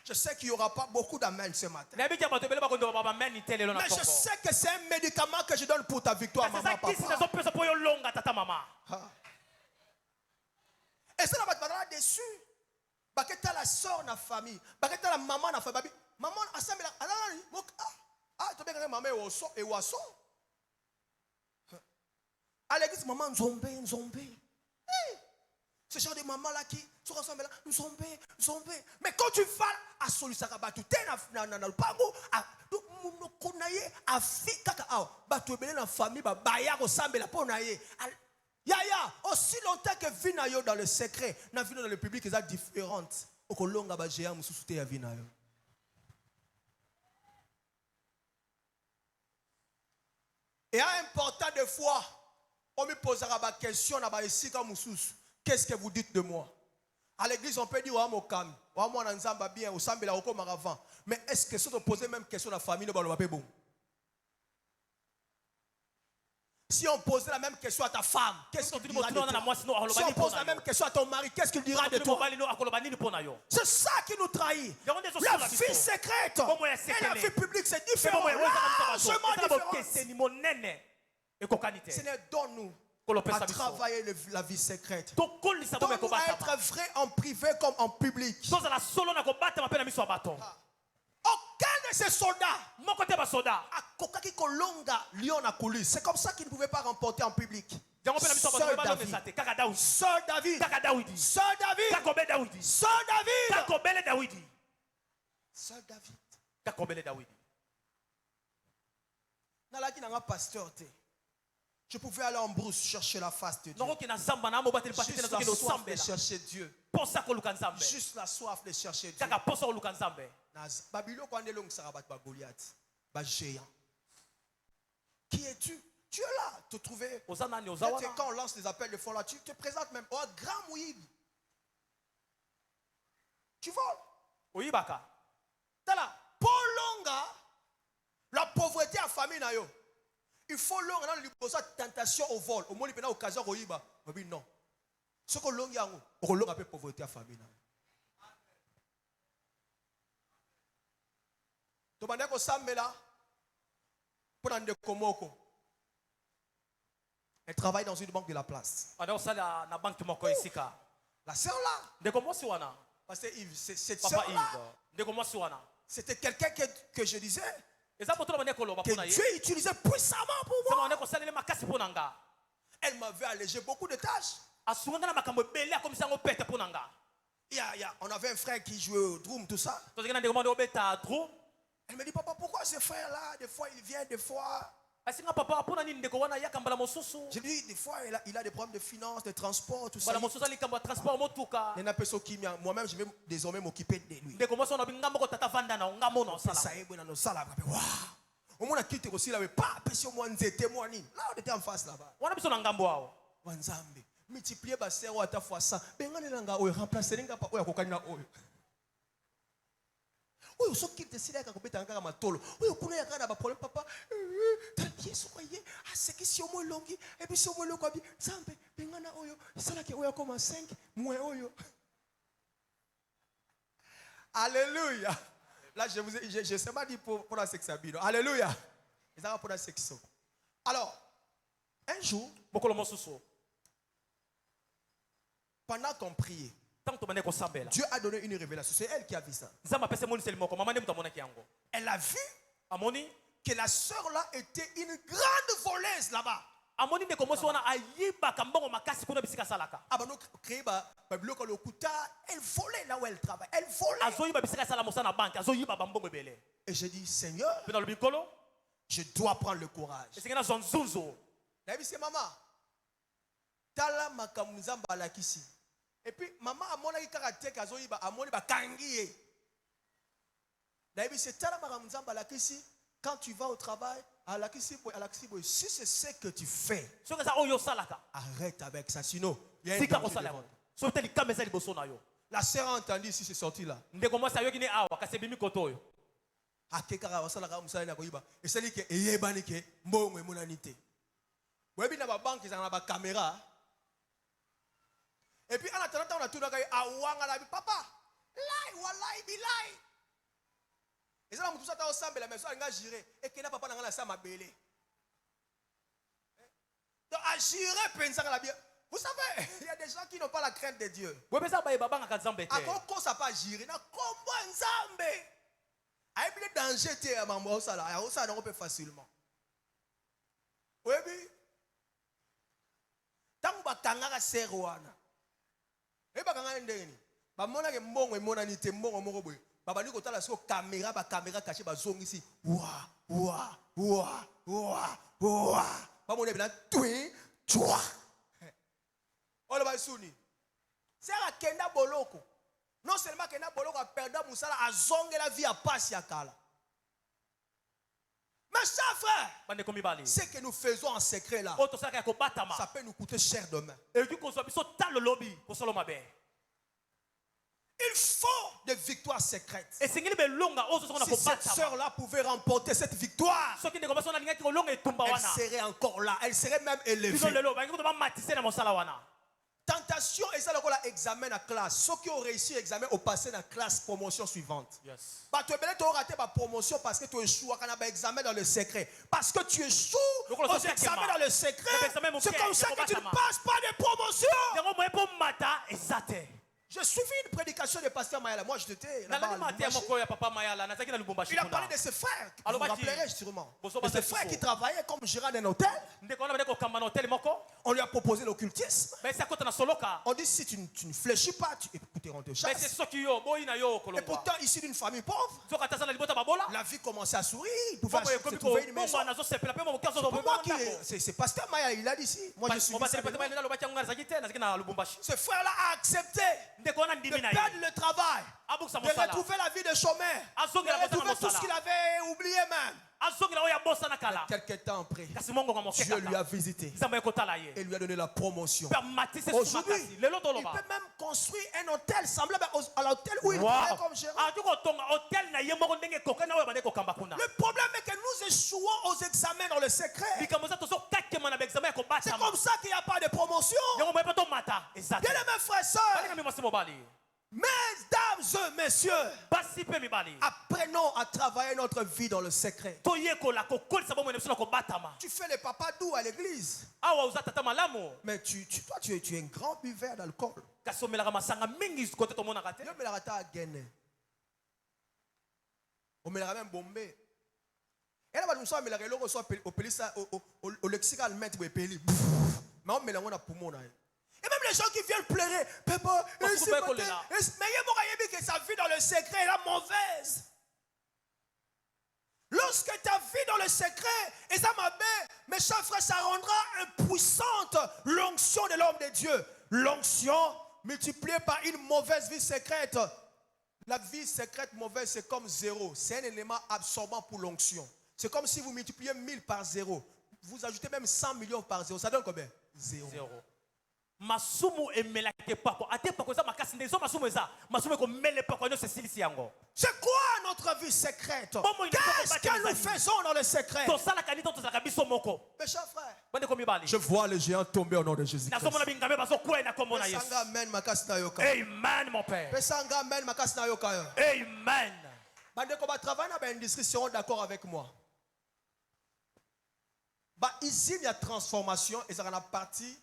Je sais qu'il n'y aura pas beaucoup d'amen ce matin. Mais je sais que c'est un médicament que je donne pour ta victoire, maman, papa. Et ça, on va dessus. Parce que tu as la soeur dans la famille. Parce que tu as la maman dans la famille. Maman, tu as maman et oiseau. À l'église, maman, zombie. Ce genre de maman là qui se ressemble là, zombie. Mais quand tu vas à Solusakaba, tu es dans le pango, nous connaissons à Fika, tu es dans la famille, Baya, ressemble la ponaye. Yaya, aussi longtemps que vinayo dans le secret, na vino dans le public, ils sont différentes. Okolonga ba géant mususu te ya vinayo. Et important des fois, on me posera la question na ba esika mususu. Qu'est-ce que vous dites de moi? À l'église, on peut dire wa mokami, wa mwana nzamba bien, au sambela oko maravant. Mais est-ce que si on pose même question à la famille, ne va pas bon? Si on posait la même question à ta femme, qu'est-ce qu'il dira de toi? Si on pose la même question à ton mari, qu'est-ce qu'il dira de toi? C'est ça qui nous trahit. La vie secrète et la vie publique, c'est différent. Seigneur, donne-nous à travailler la vie secrète. Donne-nous à être vrai en privé comme en public. Aucun de ces soldats a kokaki kolonga lion à coulisses. C'est comme ça qu'ils ne pouvaient pas remporter en public. Yango pe na biso Sœur ba David. zate kaka Daudi. Sœur David. Kaka Daudi. Sœur David. Kakobele Daudi. Sœur David. Kakobele Daudi. Sœur David. Kakobele Daudi. Nalaki nanga pasteur te. Je pouvais aller en brousse chercher la face de Dieu. Noko ki na zamba na mo bateli patete Juste na la zoki no soif de sambela. chercher Dieu. Posa ko luka nzambe. Juste la soif de chercher Dieu. Kaka posa ko luka nzambe. Babylone quand on est long ça rabat ba Goliath, ba géant. Qui es-tu? Tu es là, te trouver. Ozana ni Quand ozawana. on lance les appels de fond là, tu te présentes même au grand Moïb. Tu voles. Oyibaka. Tala, pour longa, la pauvreté à famille na yo. Il faut longa dans le libosa tentation au vol. Au moins il peut occasion oyiba. Mais non. Ce que longa yango, on longa peu pauvreté à famille na. To bande ko sambela pour ande komoko. Elle travaille dans une banque de la place. Ana osala na banki moko esika. La sœur là, Ndeko mwasi wana. parce que Yves, cette Papa sœur là, Yves. Ndeko mwasi wana. c'était quelqu'un que je disais Eza poto bane ko loba que pona ye. Dieu utilisait puissamment pour Sama moi. wane ko salele makasi pona nga. Elle m'avait allégé beaucoup de tâches. Asunga na makambo ebele akomisa ngo pete pona nga. On avait un frère qui jouait au drum, tout ça. Tozekena ndeko mwande obeta drum. Elle me dit, papa, pourquoi ce frère-là, des fois il vient, des fois. Asinga papa pona nini ndeko wana yakambala mosusu. Je lui dis, des fois il a des problèmes de finances, de transport, tout ça. Bala mosusu ali kamba transport motuka. Moi-même, je vais désormais m'occuper de lui. Ndeko mwasi wana bingambo ko tata vanda na ngamo na sala. Ça y est, bon, dans ça là, waouh. Au moins, on a quitté aussi là, mais pas, parce que moi, on était moi, là, on était en face là-bas. Wana biso na ngambo wao. Wanzambe, multiplier ba zéro à ta fois 100. Bengane langa oyo remplacer linga pa oyo kokanya oyo. Oyo so quitte sila ka kobeta ngaka matolo. Oyo kuna ya kana ba problème papa. Ta pièce oye, a ce qui si au moins longi et puis si au moins le kwabi. Zambe bengana oyo, sala ke oyo comme 5 moins oyo. Alléluia. Là je sais pas dit pour la section bino. Alléluia. Ils ça pour la section. Alors, un jour, Bokolo mosusu. pendant qu'on priait, Tant to bane ko sambela. Dieu a donné une révélation. C'est elle qui a vu ça. Nzamba pese moni sel moko mama ne mutamona kiango. Elle a vu Amoni que la sœur là était une grande voleuse là-bas. amoni ndeko mwasi wana ayiba kambongo makasi kuna bisika salaka. Abano créé Babylone le kuta, elle volait là où elle travaille. Elle volait. Azoyiba bisika sala mosana banki, azoyiba bambongo ebele. Et j'ai dit, Seigneur, Pena lobikolo, je dois prendre le courage. esengena zonzunzo. J'ai dit, c'est maman. Tala makamuzamba alakisi. Et puis, maman a mon karaté kazoyiba, a mon kangiye. J'ai dit, c'est tala makamuzamba alakisi. Quand tu vas au travail, alakisi boy, si c'est ce que tu fais, Soka za oyo salaka. arrête avec ça. Sinon, il y a un Sika ko danger sala devant yo. toi. Sote li kameza liboso na yo. La sœur a entendu si c'est sorti là. Ndeko mwasi ayoki ne awa kasi bimi koto yo. Akekaka wasalaka musala na koyiba. Esali ke eyebani ke mbongo emonani te. Webi na ba banque za na ba caméra. Et puis en attendant on a tout na kai awanga la papa. Lai wallahi bilai. Ezala mutu sata osambe la maison nga girer et que na papa na nga na sa mabele. Donc à girer pensant la bien. Vous savez, il y a des gens qui n'ont pas la crainte de Dieu. Webeza ba yeba banga kanzambe te. Ako ça pas girer na kombo nzambe. Aïe bien danger te à mambo ça là, ça on peut facilement. Oui bi. Tangu bakanga ka serwana. Et bakanga ndeni. Ba mona ke mbongo emonani te mbongo moko boye. Baba ni kotala so caméra caché ba zongisi. Wa wa wa wa wa. Ba mona bina tui twa. Ola ba suni. Sera kenda boloko. Non seulement kenda boloko a perdu musala a zonge la vie à passe ya kala. Mais ça frère, Bande komi bali. ce que nous faisons en secret là, Oto saka ko batama. ça peut nous coûter cher demain. Et du ko so biso talo lobi ko solo mabe. Il faut des victoires secrètes. Esengeli be longa ozo sona Si ko cette batama. sœur là pouvait remporter cette victoire, Soki ndeko mwasi wana lingaki ko longa etumba elle wana. serait encore là, elle serait même Biso élevée. lelo ba ngiko ba matise na mosala wana. Tentation et ça le examen à classe. Ceux qui ont réussi l'examen ont passé dans la classe promotion suivante. Yes. Bah, tu as raté ma promotion parce que tu échoues à l'examen dans le secret. Parce que tu échoues Donc, on aux sait examens que dans le secret. l'examen, mon C'est frère, comme ça il y a que tu ne pas passes pas de promotion. Yango moye po mata ezate. J'ai suivi une prédication de pasteur Mayala. Moi, j'étais là-bas à nalandi mate ya Lubumbashi. moko ya papa mayala nazalaki na lubumbashi Il a kuna parlé de ses frères. Vous vous Alobaki. rappellerez sûrement. Boso De ses basali frères biso. qui travaillaient comme gérant d'un hôtel. ndeko wana bade kokamba na hotel moko On lui a proposé l'occultisme. basi akota na soloka On dit si tu ne fléchis pas, écoutez, on te basi chasse. soki yo boyi na yo Et kolongwa pourtant, ici d'une famille pauvre, soki ataza na libota babola la vie commençait à sourire. Il pouvait bongo se ekomi trouver une maison. kobongwa nazosepela mpe momoki Pour moi, azozwa c'est pasteur Maya, il a dit ici. Moi, je suis mobaseli pete mayela alobaki yango nga nazalaki te nazalaki na lubumbashi ce frère-là a accepté ndeko wana de ndimi na perdre ye le travail, abukisa de mosala retrouver la vie de chômeur, azongela de kota na retrouver tout ce qu'il mosala avait oublié même. azongela oyo abosa na kala Quelque temps après, kasi mongonga moke Dieu lui a kaka visité nzambe ekotala ye et lui a donné la promotion. mpe amatisi esusu Aujourd'hui, makasi lelo il toloba peut même construire un hôtel semblable à l'hôtel où il Wow. travaille comme gérant. ati kotonga hotel na ye moko ndenge ekokai na oyo bande kokamba kuna Le problème est que nous échouons aux examens dans le secret. likambo eza tozokakema na baexamen ya C'est kobatama comme ça qu'il n'y a pas de promotion. yango moye mpe tomata eza te Bien-aimés frères et sœurs, balinga mimasi mobali mesdames et messieurs, basi mpe mibali apprenons à travailler notre vie dans le secret. toyekola kokolisa bomoi na biso na kobatama Tu fais les papas doux à l'église, awa oza tata malamu mais toi, tu es un grand buveur d'alcool. kasi omelaka masanga mingi kote tomonaka te Tu omelaka ta à Guinée. Omelaka même Bombay. Et là, nous sommes au lexical maître de Peli. Mais on mélange na poumon. Et même les gens qui viennent pleurer, papa, mais il y a que sa vie dans le secret est la mauvaise. Lorsque ta vie dans le secret est ça ma belle, mes chers frères, ça rendra impuissante l'onction de l'homme de Dieu. L'onction multipliée par une mauvaise vie secrète. La vie secrète mauvaise, c'est comme zéro. C'est un élément absorbant pour l'onction. C'est comme si vous multipliez 1000 par zéro. Vous ajoutez même 100 millions par zéro. Ça donne combien? Zéro. masumu emelaki epako ate epako eza makasi nde ezo masumu eza masumu ekomela epako nyonso esilisi yango C'est quoi notre vie secrète? Qu'est-ce que nous faisons dans le secret? tosalaka nini to tozalaka biso moko Mes chers frères, bandeko mibali je vois les géants tomber au nom de Jésus. nazomona bingambe bazokwea na kombo na yesu Pesanga amen makasi na yoka. amen mon père Pesanga amen makasi na yoka yo. amen Bandeko ba travailler na ba industrie seront d'accord avec moi. Ba ici il y a transformation et ça en a partie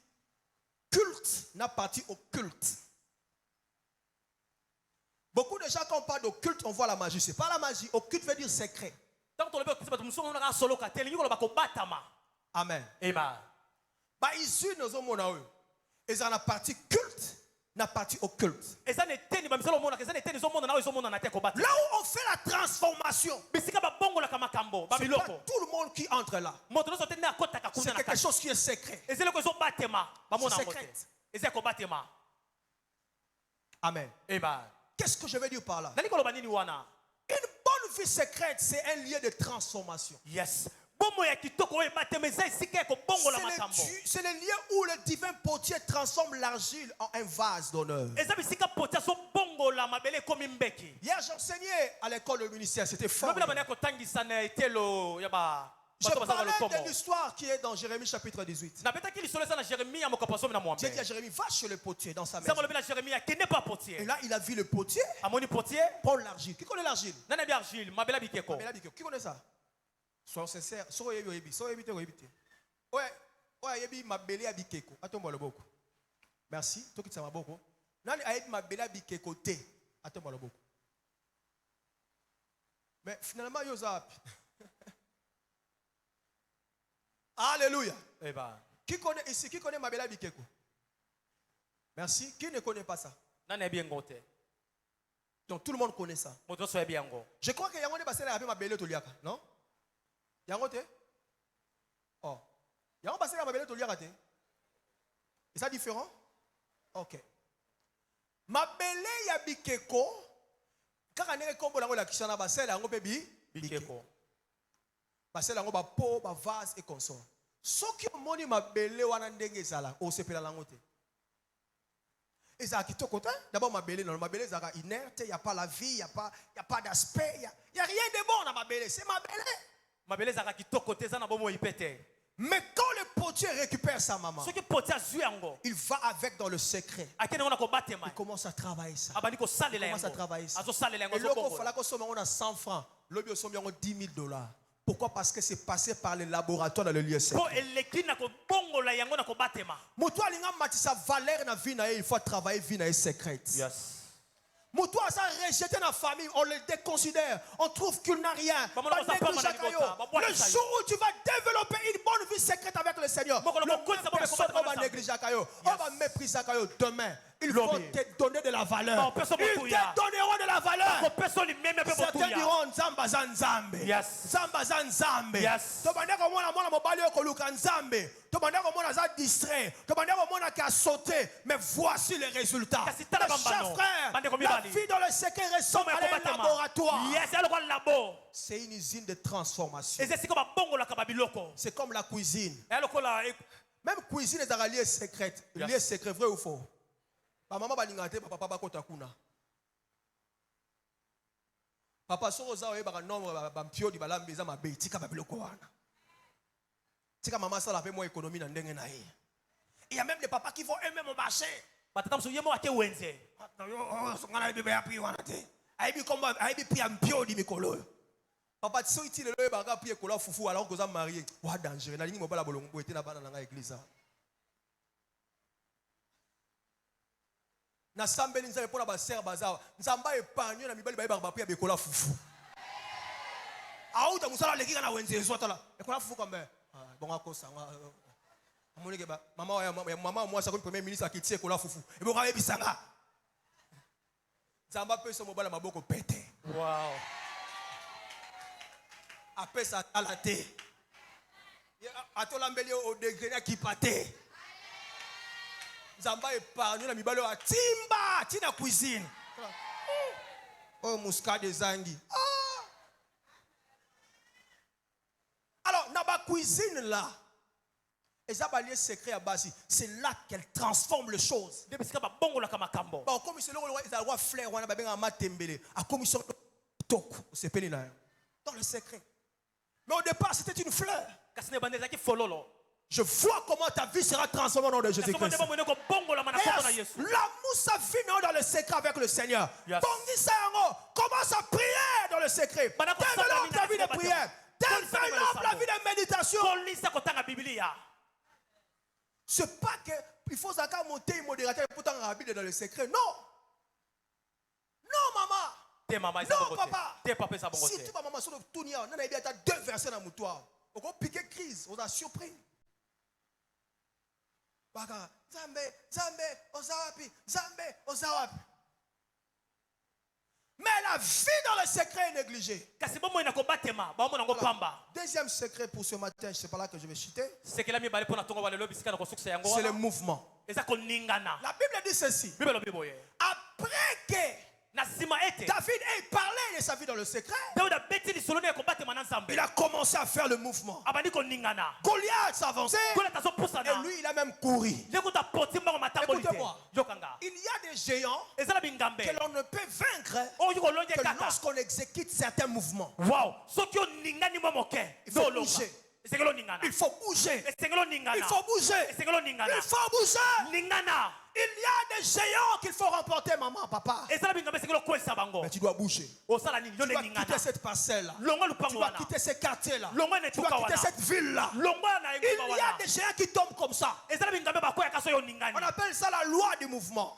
culte, n'a partie occulte. Beaucoup de gens quand on parle d'occulte, on voit la magie. C'est pas la magie. Occulte veut dire secret. ntango tolobi okisi bato mosusu omonaka soloka te elingi koloba kobatama Amen. amen Ba ici nous avons et ça en a partie culte, n'a partie occulte. eza na eteni bamisala omonaka eza na eteni ezomona na oyo ezomonana te kobatama Là où on fait la transformation, bisika babongolaka makambo c'est pas babiloko tout le monde qui entre là. moto nyonso te nde akotaka kuna C'est na quelque kati chose qui est secret. eza eloko ezobatema bamona yango te secrète. eza ya kobatema Amen. amen Qu'est-ce que je veux dire par là? nali koloba nini wana Une bonne vie secrète, c'est un lieu de transformation. yes bomo ya kitoko oyo ebatema eza esika ya kobongola makambo C'est le lieu où le divin potier transforme l'argile en un vase d'honneur. eza bisika poti azobongola mabele ekomi mbeki Hier, j'enseignais à l'école du ministère, c'était fort. lobi na bana ya kotangisa na etelo ya Je bato bazala parlais de lotomo l'histoire qui est dans Jérémie chapitre 18. nabetaki lisolo eza na jérémie ya mokapo asomi na J'ai dit mwambe à Jérémie, va chez le potier dans sa maison. nzambe alobi na jérémie akende pa Et potier là, il a vu le potier amoni potier prendre l'argile. Qui connaît l'argile? nani abi argile mabele abikeko Mais là, qui connaît ça? Sois sincère. Sois yebi. Sois yebi te yebi. Ouais, yebi mabele abikeko. Attends le boko. Merci. Toi qui ça maboko. Nani ayebi mabele abikeko te. Attends le boko. Mais finalement yoza. Alléluia. eh ben Qui connaît ici? Qui connaît mabele abikeko? Merci. Qui ne connaît pas ça? nani abi yango te Donc tout le monde connaît ça. moto nyonso yabi yango Je crois que yango ne basela yabi mabele toliaka, non? Yango te? Oh. Yango basela mabele toliaka te? Est ça différent? OK. Mabele ya bikeko kaka ndenge kombo lango la kishana basela yango pe bikeko basela yango ba po ba vase et consort. Soki omoni mabele wana ndenge ezala osepela lango te. Ezala kitoko te? D'abord mabele non, mabele ezala inerte, il y a pas la vie, il y a pas d'aspect, il y a rien de bon dans mabele, c'est mabele. mabele ezalaka kitoko te eza na bomoi mpe te Mais quand le potier récupère sa maman, soki poti azwi yango il va avec dans le secret. akende ngo na kobatema Il commence à travailler ça. abandi kosalela Il commence à yango travailler ça. azosalela yango Et là, il azobongola faut que on a 100 francs. L'autre, on a $10 000. Pourquoi? Parce que c'est passé par les laboratoires dans le lieu po secret. elekli na kobongola yango na kobatema. Moto alinga matisa valeur na vie na ye, il faut travailler vie na ye secrète. Yes. Moto a ça rejeté dans la famille, on le déconsidère, on trouve qu'il n'a rien. Ba mona ba Le jour où tu vas développer une bonne vie secrète avec le Seigneur, personne ne va négliger Kayo, on va mépriser Kayo. Demain, ils vont te donner de la valeur. Ils te donneront de la valeur. Certains diront Nzamba Zanzambe. Yes. Nzamba Zanzambe. Yes. Tobanda ko mona mona mobali ko luka Nzambe. Tobanda ko mona za distrait. Tobanda ko mona qui a sauté. Mais voici les résultats. Mes chers frères, la vie dans le secret ressemble à un laboratoire. Yes, alors le labo. C'est une usine de transformation. Et c'est comme bongola kababiloko. C'est comme la cuisine. Alors la Même cuisine est dans la lieu secrète. Lieu secret, vrai ou faux? Maman balingate, papa bakota kuna. Papa soro za oyeba nombre ba mpio di balambi za mabe tika babiloko wana. Tika maman ça la fait moi économie na ndenge na ye. Il y a même des papas qui vont aimer mon marché. batata msuye mo ake wenze. Ngana bibe ya pi wana te. Aibi komba aibi pi mpio di mikolo. Papa tso iti lelo ba ka pi ekola fufu alors que za marié. Wa danger na lingi mobala bolongo ete na bana na église. Na sambeli nzambe pona ba ser bazawa nzamba epanyo na mibali ba ba pia bekola fufu auta musala lekika na wenze ezotala ekola fufu comme bon akosa amonike ba mama moi ça comme premier ministre akitie ekola fufu e boka ebisanga nzamba pesa mobala maboko pete. Wow. Apesa alate atola mbeli au degré na kipate. Zamba épargne na mibalo a timba tina cuisine. Oh muscade zangi. Alors na ba cuisine là. Et ça ba lieu secret à basi, c'est là qu'elle transforme les choses. De bisika ba bongola kama kambo. Ba commission le roi fleur wana ba benga matembele. A commission toku, c'est peni na. Dans le secret. Mais au départ c'était une fleur. Kasine bandeza ki fololo. Je vois comment ta vie sera transformée au nom de Jésus-Christ. La moussa vit dans le secret avec le Seigneur. Commence à prier dans le secret. Développe ta vie de prière. Développe la vie de méditation. C'est pas qu'il faut monter un modérateur pour t'en habiter dans le secret. Non. Non, maman. Non, papa. Si tu vas maman sur le tournier, on a deux versets dans mon toit. On va piquer crise. On a surpris. Baka, Zambe, Ozawapi. Mais la vie dans le secret est négligée. Deuxième secret pour ce matin, c'est pas là que je vais citer. C'est le mouvement. La Bible dit ceci. Après que David ait parlé de sa vie dans le secret, il a commencé à faire le mouvement. Goliath s'avançait et lui il a même couru. Écoutez-moi, il y a des géants que l'on ne peut vaincre que lorsqu'on exécute certains mouvements. Il faut bouger. Il faut bouger. Il faut bouger. Il faut bouger. Il y a des géants qu'il faut remporter, maman, papa. Mais tu dois bouger. Tu dois quitter cette parcelle-là. Tu dois quitter ce quartier-là. Tu dois quitter cette ville-là. Il y a des géants qui tombent comme ça. On appelle ça la loi du mouvement.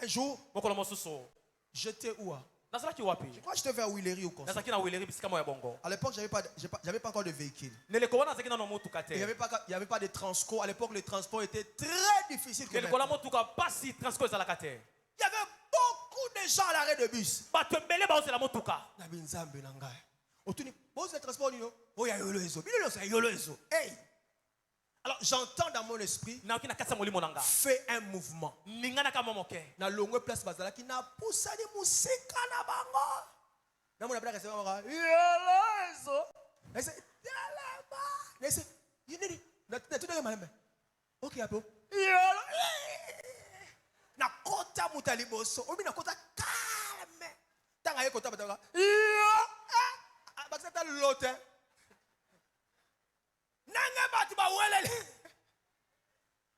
Un jour, j'étais où? Je crois que j'étais vers Willery ou comme ça. À l'époque, j'avais pas encore de véhicule. Il n'y avait pas de transport. À l'époque, le transport était très difficile. Il y avait beaucoup de gens à l'arrêt de bus. Alors j'entends dans mon esprit, fais un mouvement. Na longue place bazala qui n'a poussé de musique na bango. Na mona blague c'est bango. Yolozo. Ese dalaba. Ese yini na tout de même. OK apo. Yolo. Na kota mutaliboso. Obi na kota calme. Tanga ye kota batanga. Yo. Ah ba ça l'autre.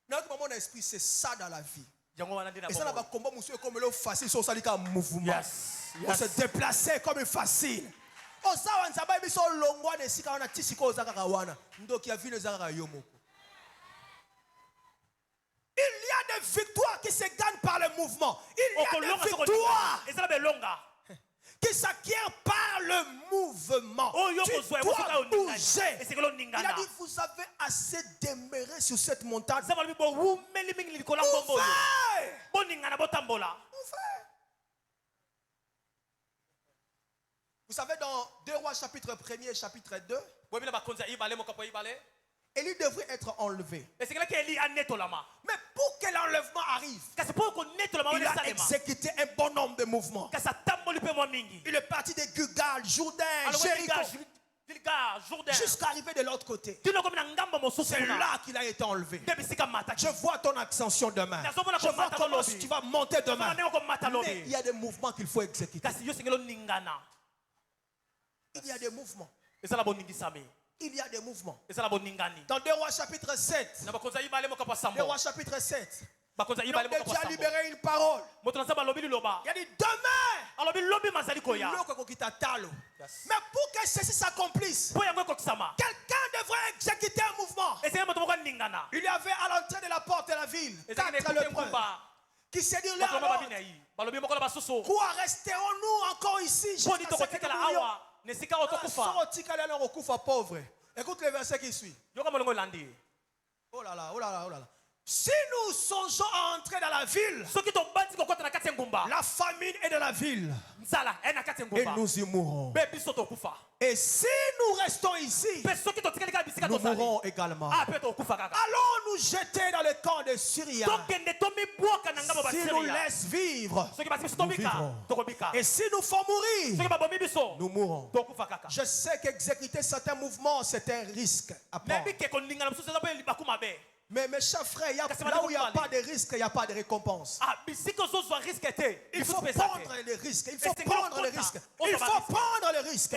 Notre moment d'esprit, c'est ça dans la vie. Et ça, là-bas, combat, monsieur, comme le facile, sur ça, un mouvement. On se déplacer comme facile. ozawa nzamba biso longwa ne sika wana tisiko ozaka kawana ndoki ya vile zaka yo moko. Il y a des victoires qui se gagnent par le mouvement. Il y a des victoires qui s'acquièrent par le mouvement. Tu dois bouger. Il a dit, vous avez assez demeuré sur cette montagne. Vous savez, dans 2 Rois chapitre 1er et chapitre 2, Élie devrait être enlevé. Mais pour que l'enlèvement arrive, il a exécuté un bon nombre de mouvements. Il est parti de Gilgal, Jourdain, Jéricho, jusqu'à arriver de l'autre côté. C'est là qu'il a été enlevé. Je vois ton ascension demain. Je vois comment tu vas monter demain. Mais il y a des mouvements qu'il faut exécuter. Il y a des mouvements. Il y a des mouvements. Dans 2 Rois chapitre 7. 2 Rois chapitre 7. Donc Dieu a libéré une parole. Il a dit demain. Mais pour que ceci s'accomplisse, quelqu'un devrait exécuter un mouvement. Il y avait à l'entrée de la porte de la ville 4 lépreux qui s'est dit quoi resterons-nous encore ici jusqu'à ce que nous mourions? Pauvre. Écoute le verset qui suit. Oh là là, oh là là, oh là là. Si nous songeons à entrer dans la ville, la famine est dans la ville et nous y mourrons. Et si nous restons ici, nous mourrons également. Allons nous jeter dans le camp de Syria. Si nous laisse vivre, nous vivrons. Et si nous font mourir, nous mourrons. Je sais qu'exécuter certains mouvements, c'est un risque à prendre. Mais mes chers frères, là où il n'y a pas de risque, il n'y a pas de récompense. Il faut prendre les risques. Il faut prendre les risques. Il faut prendre les risques.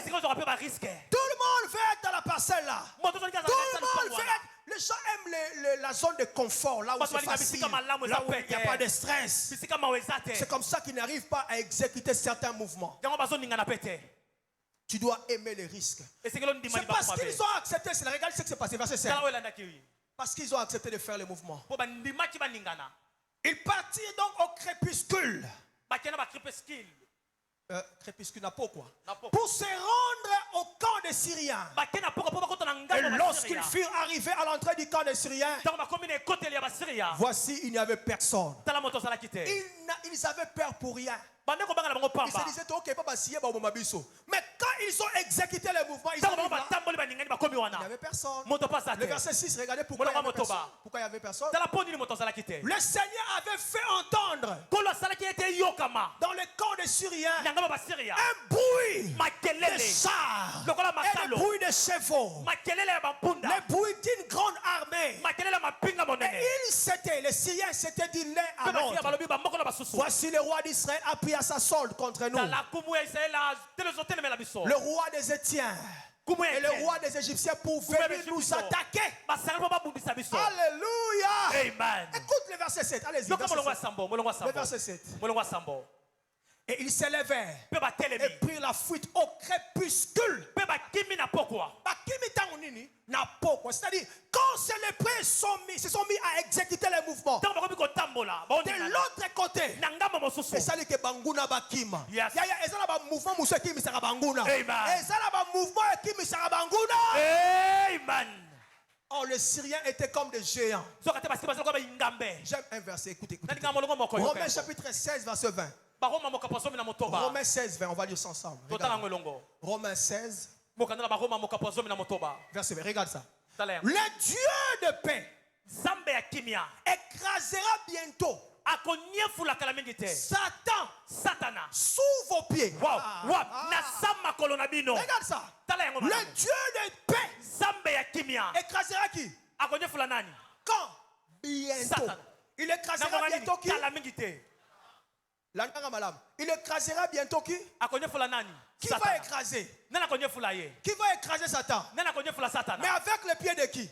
Tout le monde veut être dans la parcelle là. Tout le monde veut être. Les gens aiment la zone de confort, là où c'est facile, là où il n'y a pas de stress. C'est comme ça qu'ils n'arrivent pas à exécuter certains mouvements. Tu dois aimer les risques. C'est parce qu'ils ont accepté. Regarde ce qui s'est passé. Verset 7. Parce qu'ils ont accepté de faire le mouvement. Ils partirent donc au crépuscule. Crépuscule n'a pas quoi. Pour se rendre au camp des Syriens. Et lorsqu'ils furent arrivés à l'entrée du camp des Syriens, voici, il n'y avait personne. Ils avaient peur pour rien. Ils se disaient, ok, mais quand ils ont exécuté le mouvement, il n'y avait personne. Le verset 6, regardez pourquoi il n'y avait personne. Pourquoi il n'y avait personne? Le Seigneur avait fait entendre dans le camp des Syriens un bruit de chars et le bruit de chevaux, le bruit d'une grande armée. Et les Syriens s'étaient dit l'un à l'autre, voici le roi d'Israël a pris à sa solde contre nous. Le roi des Étiens et le roi des Égyptiens pour venir nous attaquer. Alléluia. Amen. Écoute le verset 7. Allez-y. Le verset 7. Et ils s'élevèrent et prirent la fuite au crépuscule. C'est-à-dire, quand ces lépreux se sont mis à exécuter les mouvements, de l'autre côté, c'est ça que Banguna Bakima. Il y a un mouvement qui est Banguna. Amen. Oh, les Syriens étaient comme des géants. J'aime un verset, écoutez. Romains chapitre 16, verset 20. Romains 16, 20, on va lire ça ensemble. Romains 16, verset 20, regarde ça. Le Dieu de paix écrasera bientôt Satan sous vos pieds. Regarde ça. Le Dieu de paix écrasera qui? Quand? Bientôt. Il écrasera bientôt qui? Il écrasera bientôt qui? Qui va écraser? Qui va écraser Satan? Mais avec le pied de qui?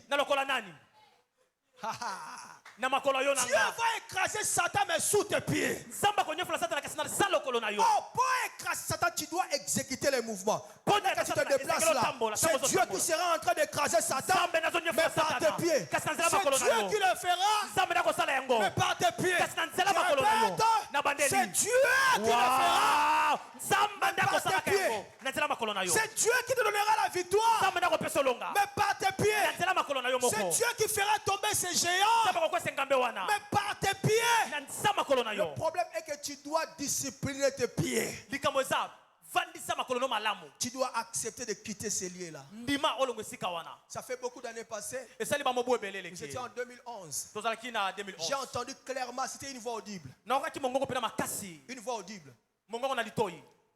na makolo yo Dieu nanga va écraser Satan mais sous tes pieds. nzamba konyofola satana kasi na sa lokolo na yo Oh, pour écraser Satan, tu dois exécuter les mouvements. Pendant que tu te déplaces là, c'est Dieu qui sera en train d'écraser Satan, Zambe nazo mais nyofola par tes satana pieds. kasi na nzela C'est makolo na Dieu yo qui le fera, nzambe na kosala yango mais par tes pieds. kasi na nzela Je makolo na yo répète, na bandeli c'est Dieu qui le fera. Wow! nzambe nde akosala tes pieds. yango na nzela makolo na yo C'est Dieu qui te donnera la victoire, nzambe nde akopesa olonga mais par tes na pieds. nzela makolo na yo C'est moko Dieu qui fera tomber ces géants, nzambe akokwesa ngambe wana mais par tes pieds. na nzela makolo na Le yo problème est que tu dois discipliner tes pieds. likambo eza vandisa makolo no malamu Tu dois accepter de quitter ces lieux-là. ndima olongo esika wana Ça fait beaucoup d'années passées. esali bamobu ebele C'était eleki en 2011. tozalaki na J'ai 2011 entendu clairement, c'était une voix audible. naokaki mongongo mpe na makasi Une voix audible. mongongo na litoi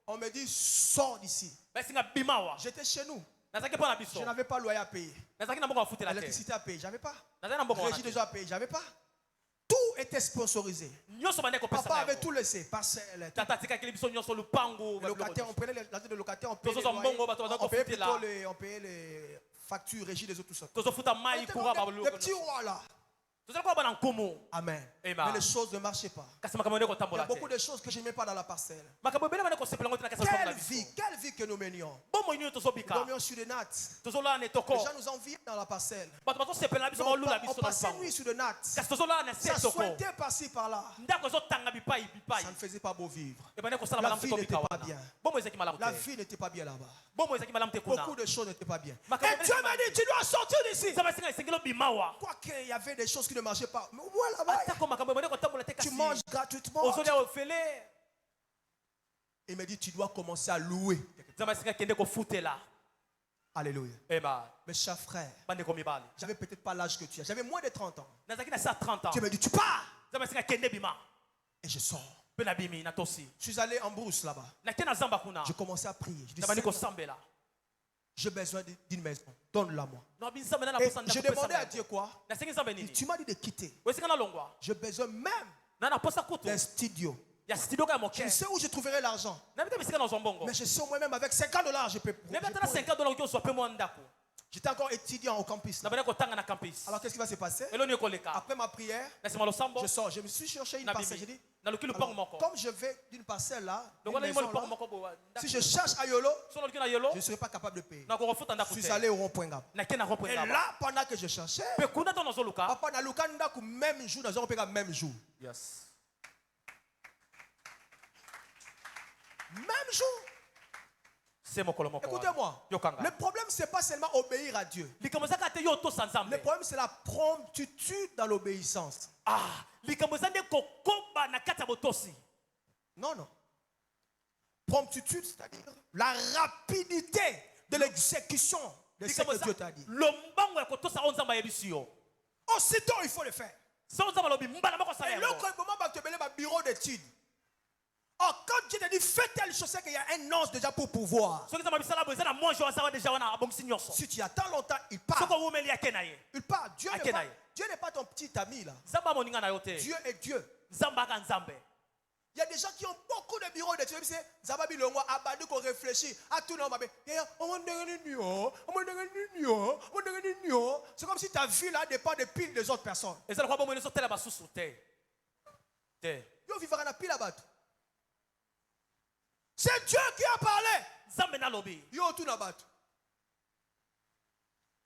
On me dit, sors d'ici. basinga bimawa J'étais chez nous. nazalaki mpo na biso Je n'avais pas loyer à payer. nazalaki na mbongo bafutela te L'électricité à payer. J'avais pas. nazalaki na mbongo wana Régie te déjà à payer. J'avais pas. Tout était sponsorisé. nyonso bande kopesa Papa na avait yango tout laissé. Parcelle. tata atikaki biso nyonso lupango Les locataires, on prenait l'argent de locataires, on payait Tous les en loyers, bongo, bato, on payait profiter là. plutôt on payait les factures, régie des autres, tout ça. tozofuta On mai était kura comme des petits baluko rois là. tozali kuba bana nkumu Amen. Amen. Mais les choses ne marchaient pas. kasi makambo ende Il y a kotambola beaucoup te de choses que je n'aimais pas dans la parcelle. makambo ebele bande kosepela ngo te na kasi ya Quelle vie que nous menions. bomoi nini Nous tozobika dormions sur des nattes. tozolala na Les etoko gens nous enviaient dans la parcelle. bato bazosepela na biso On, baolula on biso na passait lupango nuit sur des nattes. kasi tozolala na se Ça etoko souhaitait par-ci par-là. ndako ezotanga bipai bipai Ça ne faisait pas beau vivre. ebande kosala La malamu te vie n'était kobika pas wana bien. bomoi ezalaki malamu La te vie n'était pas bien là-bas. bomoi ezalaki malamu te kuna Beaucoup de choses n'étaient pas bien. Ma Et Dieu m'a dit, tu dois sortir d'ici. nzambe asinga esengeli obimawa Quoique il y avait des choses qui ne marchaient pas. Mais moi là-bas, atako makambo ebande kotambola te tu kasi manges gratuitement. ozolia ofele Il me dit, tu dois commencer à louer. nzambe asinga kende kofutela Alléluia. eba Mes chers frères, bandeko mibali j'avais peut-être pas l'âge que tu as. J'avais moins de 30 ans. nazalaki na sa 30 ans Tu me dis, tu pars. nzambe asinga kende bima Et je sors. mpe na bimi na tosi Je suis allé en brousse là-bas. nake na zamba kuna Je commençais à prier. Je dis, nabandi Seigneur, kosambela j'ai besoin d'une maison. Donne-la moi. nabi nzambe na Et naposa je demandais à Dieu quoi? nasengi nzambe Il dit, nini tu m'as dit de quitter. oesinga nalongwa J'ai besoin même na naposa kutu d'un studio. ya studio ka ya Je moke ne sais où je trouverai l'argent. nabi te bisika nazwa mbongo Mais je sais moi-même avec $50, je peux. nabi ata na 50 dollars oki ozwa mpe mwa ndako J'étais encore étudiant au campus. nabandi kotanga na campus Alors qu'est-ce qui va se passer? eloni ekoleka Après ma prière, na nsima losambo je sors. Je me suis cherché une na parcelle. J'ai bimi dit, naluki alors, lupango moko comme je vais d'une parcelle là, une longo nalimo maison lupango là, moko boye si je cherche à Yolo, so naluki na yelo je ne serai pas capable de payer. nakokofuta Je ndako suis te allé au rond-point Gap. nake na rompo Et ngaba là, pendant que je cherchais, mpe kuna ntango nazoluka papa na lukanda ku même jour, dans un même jour. yes Même jour. se mokolo moko wana. Écoutez-moi. Yokanga. Le problème, ce n'est pas seulement obéir à Dieu. likambo ezaka te yo otosa Le nzambe problème, c'est la promptitude dans l'obéissance. likambo eza nde kokoba na kati ya botosi Non, non. Promptitude, c'est-à-dire la rapidité de l'exécution de ce likambo que eza Dieu t'a dit. lombango ya kotosa oyo nzambe ayebisi yo Aussitôt, il faut le faire. so nzambe alobi mbala moko osala Et yango l'autre moment, tu as un bureau d'études. Or, quand Dieu te dit, fais telle chose, c'est qu'il y a un ange déjà pour pouvoir. soki nzambe abisala boye eza na mwanjo azawa deja wana abongisi nyonso Si tu attends longtemps, il soki part. owumeli ake na ye Il part. Dieu Ake n'est pas, na ye. Dieu n'est pas ton petit ami là. nzambe amoninga na yo te Dieu est Dieu. nzambe aka nzambe Il y a des gens qui ont beaucoup de bureaux d'études. C'est Zababi Longo, Abadou, qu'on réfléchit à tout le monde. C'est comme si ta vie là dépend de piles des autres personnes. eza lokwa bomoi nyonso tela basusu te Yo vivra na pile à c'est Dieu qui a parlé. nzambe nalobi Yo tout na battu.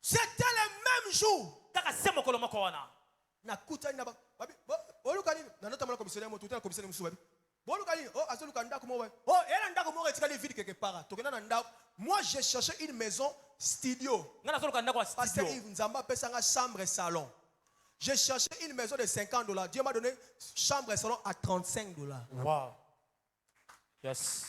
C'était le même jour. kaka se mokolo moko wana Nakuta na babi. Bolukani na nota mala commissionnaire moto na commissionnaire musu babi. Bolukani oh azoluka ndako mo oh elle ndako mo etikali vide quelque part. Tokena na ndako. Moi j'ai cherché une maison studio. nga nazoluka ndako ya Parce que studio Nzamba paie ça chambre et salon. J'ai cherché une maison de $50. Dieu m'a donné chambre et salon à $35. wow yes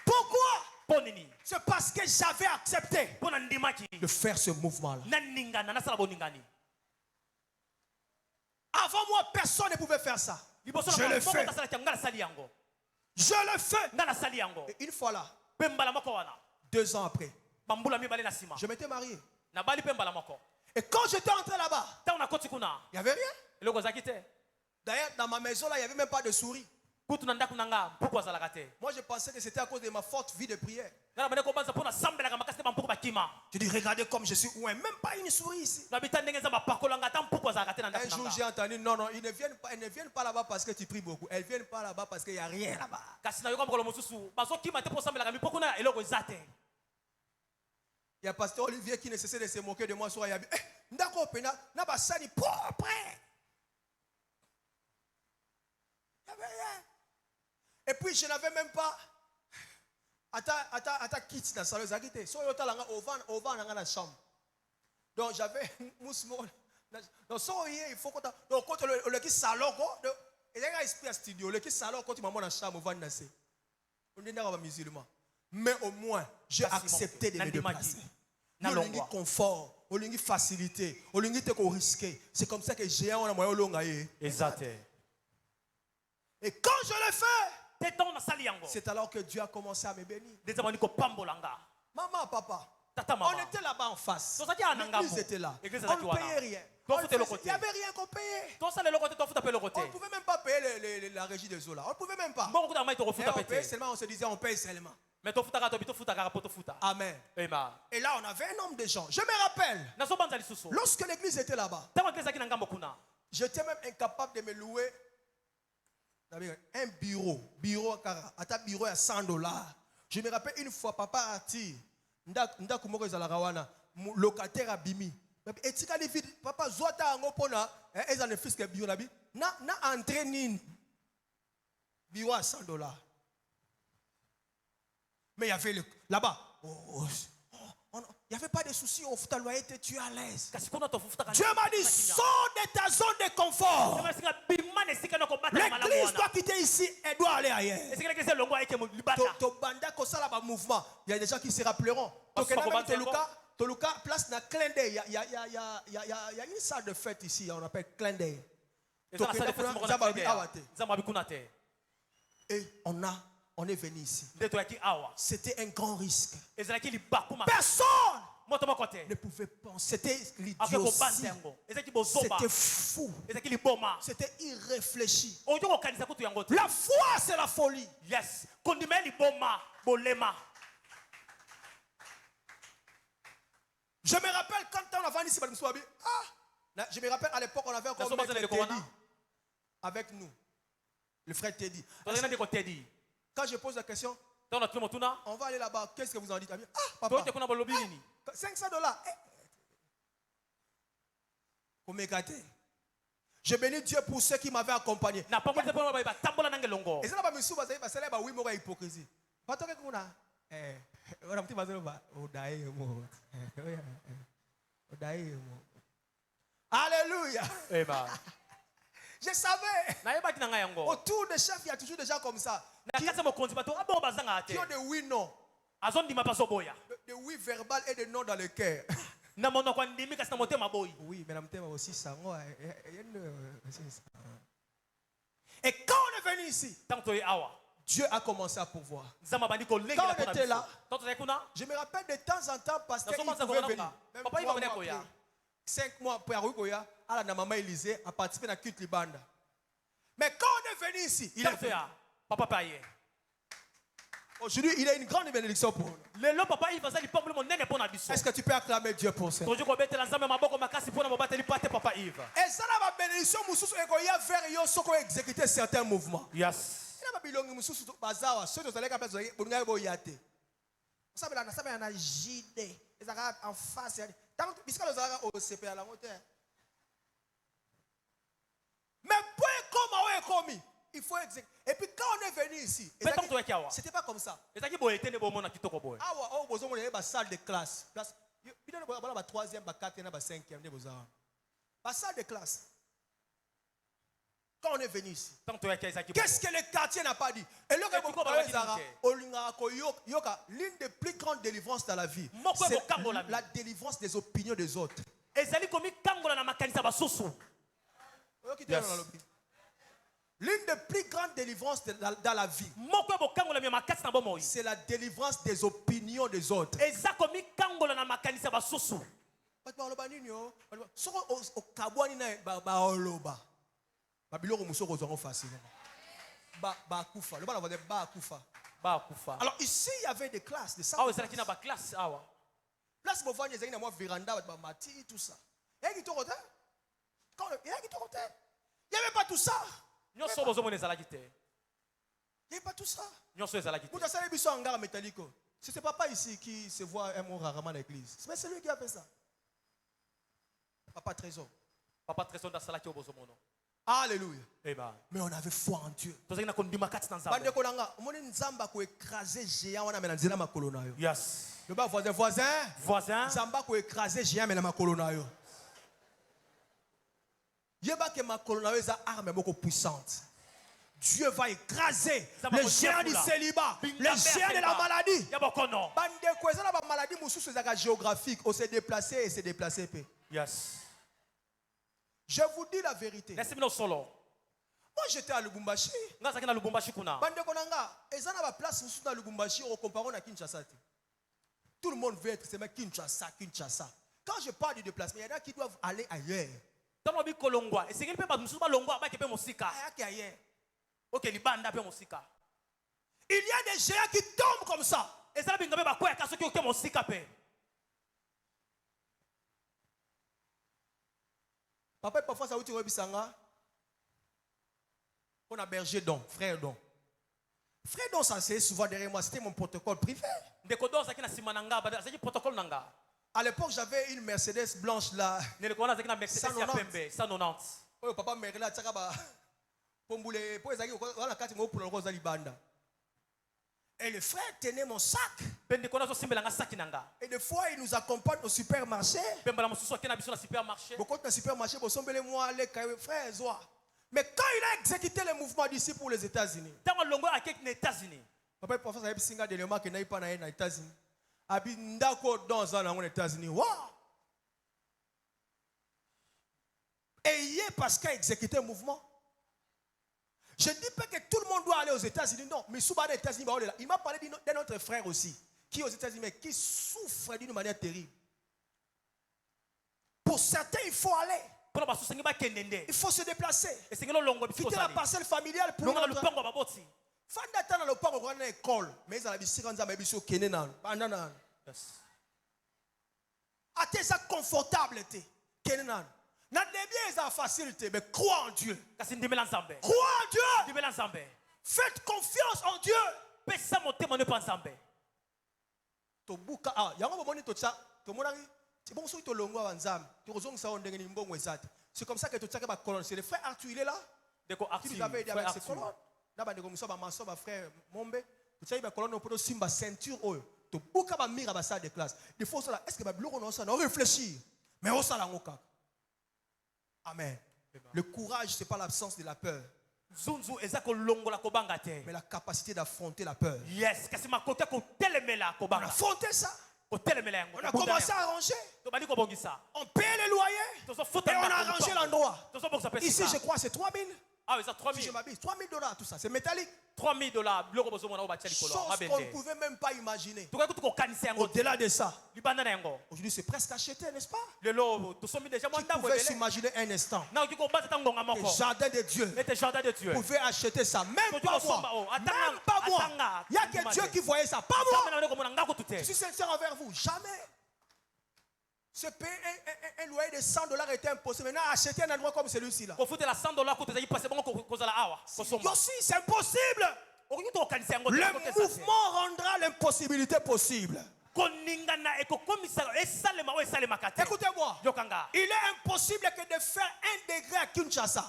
Pourquoi? mpo nini C'est parce que j'avais accepté mpo na ndimaki de faire ce mouvement-là. naningana nasala boningani Avant moi, personne ne pouvait faire ça. liboso Je na le moko fais. tasalaki yango nga nasali yango Je le fais. nga nasali yango Et une fois là, mpe mbala moko wana 2 ans après, bambula mibale na nsima je m'étais marié. nabali mpe mbala moko Et quand j'étais entré là-bas, ntango nakoti kuna il n'y avait rien. eloko ezalaki te D'ailleurs, dans ma maison là, il n'y avait même pas de souris. kutu na ndako na nga mpuku azalaka te. Moi, je pensais que c'était à cause de ma forte vie de prière. Ngana bande ko banza pona sambelaka makasi te bampuku bakima. Tu dis, regardez comme je suis loin, même pas une souris ici. Na bita ndenge za bapakola nga ta mpuku azalaka te na ndako Un na jour, nga. j'ai entendu, non, non, ils ne viennent pas là-bas parce que tu pries beaucoup. Elles viennent pas là-bas parce qu'il n'y a rien là-bas. Kasi na yoka mokolo mosusu bazokima te po sambelaka mipoko na eloko eza te. Il y a pasteur Olivier qui ne cessait de se moquer de moi sur Ayabi. Ndako pena na basani propre. Il y avait rien. Et puis je n'avais même pas ata kit dans la salle zakité. So yota langa ovan dans la chambre. Donc j'avais mousmo. Donc so il faut que donc quand le qui salon et il y a un esprit à studio, le qui salon quand tu m'as dans la chambre van nasser. On est dans musulman. Mais au moins j'ai accepté de me déplacer. Olingi confort, olingi facilité, olingi te ko risquer. C'est comme ça que j'ai un moyen longa ye. Exact. Et quand je l'ai fait, yango. c'est alors que Dieu a commencé à me bénir. Maman, papa, tata, on était là-bas en face. L'église était là. On ne payait rien. Il n'y avait rien qu'on payait. On ne pouvait même pas payer la régie des eaux là. On ne pouvait même pas. On payait seulement, on se disait on paye seulement. Amen. Et là, on avait un nombre de gens. Je me rappelle, lorsque l'église était là-bas, j'étais même incapable de me louer un bureau à bureau à $100. Je me rappelle une fois, papa a dit, locataire a bimi. Et si papa Zouata Angopona, et un fils que bureau na entraîné bureau à $100. Mais il y avait là-bas, il n'y avait pas de soucis, on fout ta loyauté, tu es à l'aise. Dieu m'a dit, sors de ta zone de confort. L'église doit quitter ici et doit aller ailleurs. Il y a des gens qui se rappelleront. Toluka, place dans clin d'œil. Il y a une salle de fête ici, on appelle clin d'œil. Et on est venu ici. C'était un grand risque. Personne ne pouvait penser. C'était l'idiotie. C'était fou. C'était irréfléchi. La foi, c'est la folie. Yes. Je me rappelle quand on a venu ici, je me rappelle à l'époque, on avait encore Teddy avec nous. Le frère Teddy. Quand je pose la question, on va aller là-bas, qu'est-ce que vous en dites? Ah, papa, $500. Je bénis Dieu pour ceux qui m'avaient accompagné. Et ça va oui, moi, hypocrisie. Alléluia. Je savais. Autour des chefs, il y a toujours des gens comme ça. Qui ont des oui, non. Des oui verbal et des non dans le cœur. Oui, mais aussi ça. Et quand on est venu ici, Dieu a commencé à pourvoir. Quand on était là, je me rappelle de temps en temps parce qu'il pouvait venir. Même 5 mois après, la maman Élisée a participé à la culte libanda. Mais quand on est venu ici, il est venu. Aujourd'hui, il a une grande bénédiction pour nous. Est-ce que tu peux acclamer Dieu pour ça? Et ça, la bénédiction, il y a vers eux ceux qui ont exécuté certains mouvements. Yes. Mais comment il faut exécuter. Et puis quand on est venu ici, c'était pas comme ça. La salle de classe. La troisième, la quatrième, la cinquième. La salle de classe. Quand on est venu ici, qu'est-ce que le quartier n'a pas dit? Et l'une des plus grandes délivrances dans la vie, c'est la délivrance des opinions des autres. L'une des plus grandes délivrances dans la vie, c'est la délivrance des opinions des autres. Bakufa. Le bas va dire Bakufa. bakufa Alors ici, il y avait des classes, des awa salles. ezalaki na baklasse awa Place Bovani, il y a une véranda, mati, tout ça. Il y a qui te côté. Il y a qui te côté. Il n'y avait pas tout ça. nyonso oyo bozomona ezalaki te Il n'y avait pas tout ça. nyonso ezalaki te Vous avez vu ça en gare métallique. C'est ce papa ici qui se voit un mot rarement à l'église. Mais c'est lui qui a fait ça. Papa Trésor. papa trésor nde asalaki oyo bozomona Alléluia. amen Mais on avait foi en Dieu. tozalaki na kondima kati na nzambe Bandeko nanga, omoni nzamba ko écraser géant wana mena nzela makolo na yo. yes Le bas voisin, voisin nzamba ko écraser géant mena makolo na yo. Yeba ke makolo na yo eza arme moko puissante. Dieu va écraser les géants du célibat, les géants de la maladie. ya bokono Bandeko eza na ba maladie mususu ezaka géographique, on s'est déplacé et s'est déplacé pe. yes Je vous dis la vérité. nasi bino solo Moi j'étais à Lubumbashi. nga azalaki na lubumbashi kuna Bandeko nanga, eza na ba place mususu na Lubumbashi au comparé na Kinshasa te. Tout le monde veut être c'est Kinshasa, Kinshasa. Quand je parle du déplacement, il y en a qui doivent aller ailleurs. ntango bikolongwa esengeli mpe bato mosusu balongwa bake mpe mosika Ayaki ailleurs. oke libanda mpe mosika Il y a des géants qui tombent comme ça. ezala binga mpe bakweyaka soki oke mosika mpe Papa et parfois ça vous dit Bisanga. On a berger don, frère don. Frère don, ça c'est souvent derrière moi, c'était mon protocole privé. ndeko do azalaki na nsima na nga azalaki protocole na nga À l'époque, j'avais une Mercedes blanche là. neleko wana azalaki na mercedes ya 190. pembe 190 Oh, papa Merla, tchaka ba. Pombule, po ezaki wana kati mo pour le libanda. Et le frère tenait mon sac. mpe ndeko wana azosimbelanga saki na nga Et des fois, il nous accompagne au supermarché. mpe mbala mosusu ake na biso na supermarché Beaucoup de supermarché, vous sombele moi, les frères, Zoa. Mais quand il a exécuté le mouvement d'ici pour les États-Unis, ntango alongo akeki na états-unis papa, parfois, ça a singa de l'élément qui n'a pas aux États-Unis. Abi ndako dans les États-Unis. Waouh! Ayez parce qu'il a exécuté un mouvement. Je ne dis pas que tout le monde doit aller aux États-Unis, non. Mais souvent, aux États-Unis, il m'a parlé d'un autre frère aussi, qui est aux États-Unis, mais qui souffre d'une manière terrible. Pour certains, il faut aller. mpona basusu sengi bakende nde Il faut se déplacer. esengeli olongwa bisiko Quitter la ozali parcelle familiale pour longa na rentrer. lupango ya baboti Fanda tana le pango kwa na école, mais ça la bisika nzamba biso kene na. Banda na. yes Ate ça confortable te. Kene na. Na débien ça facilité, mais crois en Dieu. kasi ndimela nzambe Crois en Dieu. ndimela nzambe Faites confiance en Dieu. pesa motema ne pa nzambe To buka yango bomoni to tsa to monaki c'est bon so to longwa banzambe. To kozong sa ondenge ni mbongo ezate. C'est comme ça que to tsaka ba colonne. C'est le frère Arthur il est là. ndeko Qui nous avait aidé avec ses colonnes. Là, bandeko muso ba maso ba frère Mombe. To tsaka ba colonne pour simba ceinture oyo. To buka ba mira ba salle de classe. Des fois ça là, est-ce que ba bloko non ça non réfléchir. Mais on ça la ngoka. Amen. Le courage c'est pas l'absence de la peur, zunzu eza kolongola kobanga te mais la capacité d'affronter la peur. yes kasi makoki ya kotelemela On a kobanga affronté ça. kotelemela yango On a commencé à arranger. tobandi kobongisa On paye les loyers. Et tozofuta on a arrangé l'endroit. tozobongisa mpe Ici, je sika crois, c'est 3000. awa eza Si je 3000 m'abuse, $3000, tout ça. C'est métallique. $3000 biloko bozomona oyo batia likolo Chose qu'on ne mabende pouvait même pas imaginer. tokoki kutu kokanisa yango te Au-delà de ça, libanda na yango aujourd'hui, c'est presque acheté, n'est-ce pas? lelo tosombi deja mwa Qui ndambo pouvait ebele s'imaginer un instant nakoki kobanza ta ngonga que moko le jardin de Dieu ete jardin de dieu pouvait acheter ça. Même Toki pas kosomba, oh, moi. atanga- Même pas moi. atanga, Il n'y a que ndimate. Dieu qui voyait ça. Pas nzambe moi. na bande komona nga kutu te Je suis sincère envers vous. Jamais. Se payer un loyer de $100 était impossible. Maintenant, acheter un endroit comme celui-ci là. kofutela $100 kutu ezali pase bongo kozala awa kosomba Aussi, c'est impossible. okoki kutu kokanisa yango te, Le kote eza te. mouvement rendra l'impossibilité possible. koningana ekokomisa esalema oyo esalemaka te Écoutez-moi. yokanga Il est impossible que de faire 1 degré à Kinshasa.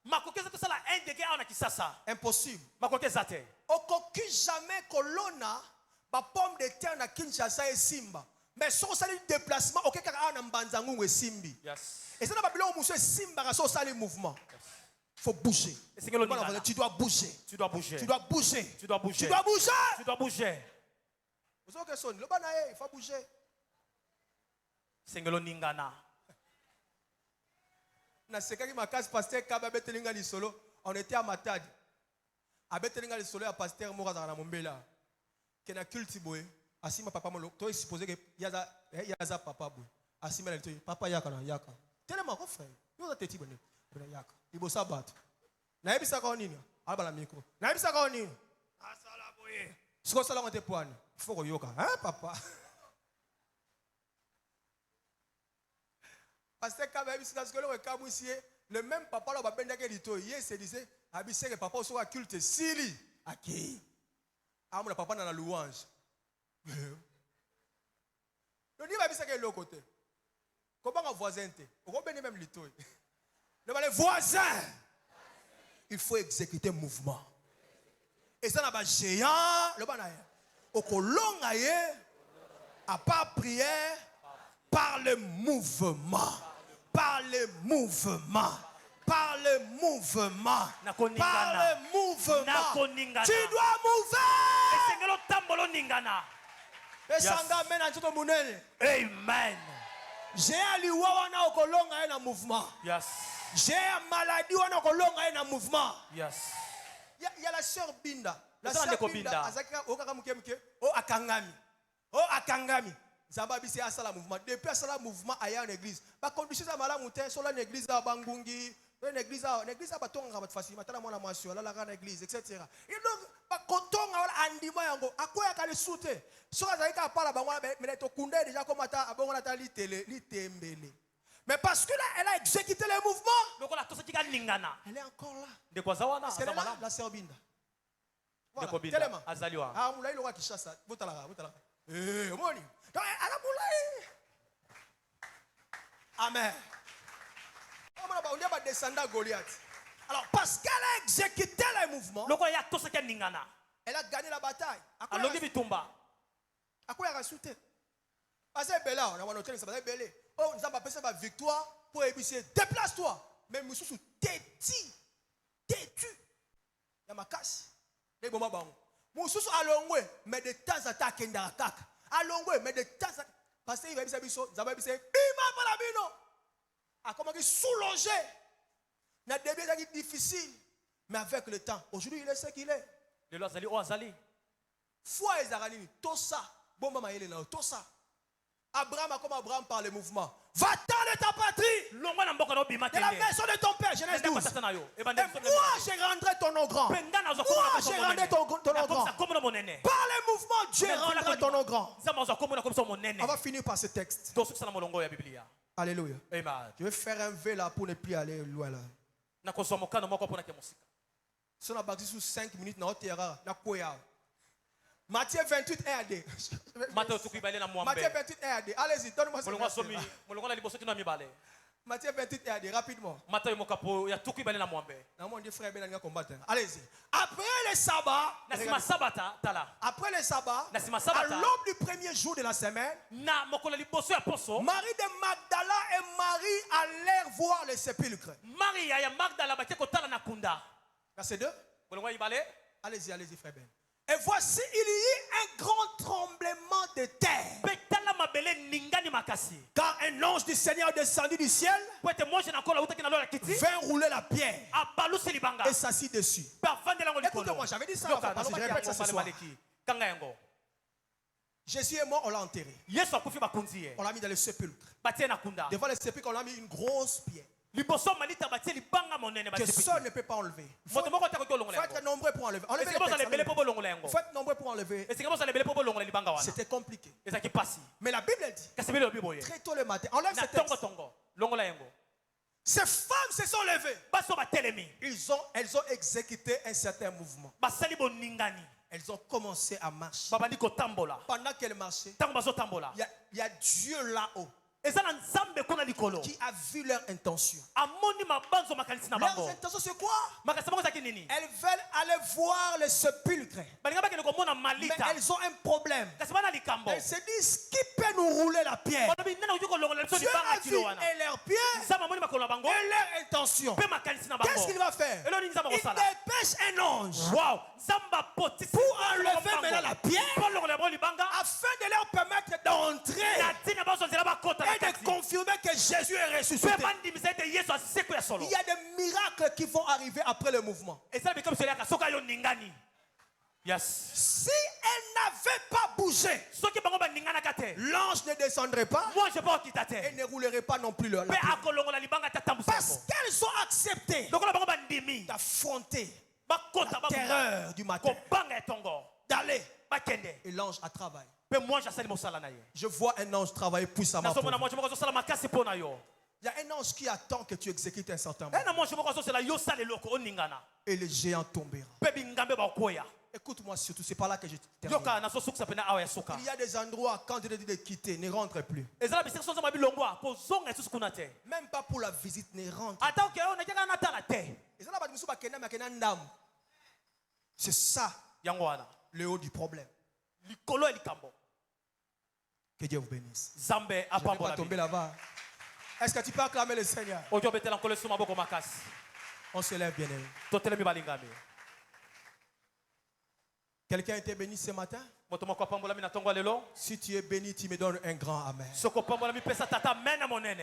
makoki eza tosala 1 degré awa na kisasa Impossible. makoki eza te Okoki jamais kolona ba pomme de terre na Kinshasa et Simba. Mais si on a un déplacement, ok, kaka na mbanzangu et Simbi. yes Et c'est dans Babylone où monsieur Simba so ça le mouvement. Faut bouger. esengeli Voilà, oningana tu dois bouger. tu dois bouger Tu dois bouger. tu dois bouger Tu dois bouger. tu dois bouger Vous savez que son le banaye, il faut bouger. esengeli oningana Na sekaki makasi pasteur Kaba betelinga li solo, on était à Matadi. A betelinga li solo ya pasteur moko za na Mombela. Kena culte boy. Asima papa molo, toi supposé que yaza papa boy. Asima le toi, papa yaka na yaka. Tellement ko frère. Yo za teti bonne. Yaka. Ibo sabat. Na yebisa ka nini? alba la micro. Na bisa ka oni. Asala boye. Siko sala ngote poani. Faut ko yoka, hein papa. Parce que quand même c'est que le kamusie, le même papa là va benda ke lito, il se disait abise que papa soit culte sili. Aki. Ah mon papa dans la louange. Le ni va abise que l'autre côté. Comment un voisin te? On va même lito. Le voisin. Il faut exécuter un mouvement. Et ça n'a pas géant, le banaye. Au colon aye, à part prière, par le mouvement. Par le mouvement. Par le mouvement. Par le mouvement. Tu dois mouver. Amen. J'ai un liouana au colon aye na mouvement. Yes. J'ai une maladie au colon aye na mouvement. Yes. Il y a la sœur Binda. La sœur Binda. Akangami. Zamba bisi asala mouvement. Depuis asala mouvement aya en église. Ba condition za mala muté sur la église à Bangungi, une église à batonga ba facile matala mona masio la grande église etc. Et donc ba kotonga wala andima yango akoya ka le souté. Soka zaika pala bango mais to kunde déjà comme ata abongo na tali télé li tembele. Mais parce que là elle a exécuté le mouvement. Elle est encore là. C'est là la sœur Binda. Voilà, tellement. Ah, moulay le roi qui chasse. Boutala. Eh, moni. Donc, à la moulay. Amen. On dit à descendre Goliath. Alors, parce qu'elle a exécuté le mouvement, elle a gagné la bataille. À quoi elle a sauté? Parce que Bella, on a noté que ça va être belé. Oh, nous avons passé ma victoire pour épicer. Déplace-toi. Mais nous sommes têtus. Il y a ma casse. Les bombes bang. Nous sommes allongés, mais de temps en temps, il y a un attaque. Allongés, mais de temps en temps. Parce qu'il va y avoir des choses. Nous avons dit, bima palabino. A comment il soulagé. Dans des début, c'est difficile. Mais avec le temps, aujourd'hui, il est ce qu'il est. Le loi Zali, oh Zali. Foi et Zaralini, tout ça. Bon, maman, il est là, tout ça. Abraham a comme Abraham par le mouvement. Va-t'en de ta patrie. De la maison de ton père, Genèse 12. Et moi, je rendrai ton nom grand. Moi, je rendrai ton nom grand. Par le mouvement, Dieu rendra ton nom grand. On va finir par ce texte. Alléluia. Je vais faire un V là pour ne plus aller loin là. Si on a bâti sous 5 minutes, on a Matthieu 28, 1 à 2. Matthieu 28, 1 à 2. Allez-y, donne-moi ça. Matthieu 28, 1 à 2, rapidement. Allez-y. Après le sabbat, à l'aube du premier jour de la semaine, Marie de Magdala et Marie allèrent voir le sépulcre. Verset 2. Allez-y, frère Ben. Et voici, il y eut un grand tremblement de terre. Car un ange du Seigneur descendu du ciel vint rouler la pierre et s'assit dessus. Écoutez-moi, j'avais dit ça avant, parce que je répète ça ce soir. Jésus est mort, on l'a enterré. On l'a mis dans le sépulcre. Devant le sépulcre, on l'a mis une grosse pierre. Que seul ne peut pas enlever. Il faut être nombreux pour enlever. Il faut être nombreux pour enlever. C'était compliqué. Mais la Bible dit, très tôt le matin, enlève ce texte. Ces femmes se sont levées. Elles ont exécuté un certain mouvement. Elles ont commencé à marcher. Pendant qu'elles marchaient, il y a Dieu là-haut qui a vu leur intention. Leurs intentions, c'est quoi? Elles veulent aller voir le sépulcre. Mais elles ont un problème. Elles se disent, qui peut nous rouler la pierre? Dieu a vu et leurs pieds et leur intention. Qu'est-ce qu'il va faire? Il dépêche un ange pour enlever maintenant la pierre afin de leur permettre d'entrer et de confirmer que Jésus est ressuscité. Il y a des miracles qui vont arriver après le mouvement. Si elle n'avait pas bougé, l'ange ne descendrait pas et ne roulerait pas non plus leur pierre. Parce qu'elles ont accepté d'affronter la terreur du matin, d'aller. Et l'ange a travaillé. Je vois un ange travailler puissamment pour vous. Il y a un ange qui attend que tu exécutes un certain moment. Et le géant tombera. Écoute-moi surtout, c'est pas là que je termine. Il y a des endroits, quand Dieu te dit de quitter, ne rentre plus. Même pas pour la visite, ne rentre. C'est ça le haut du problème. Que Dieu vous bénisse. Je ne vais pas tomber là-bas. Est-ce que tu peux acclamer le Seigneur? On se lève bien aimé. Quelqu'un a été béni ce matin? Si tu es béni, tu me donnes un grand amen.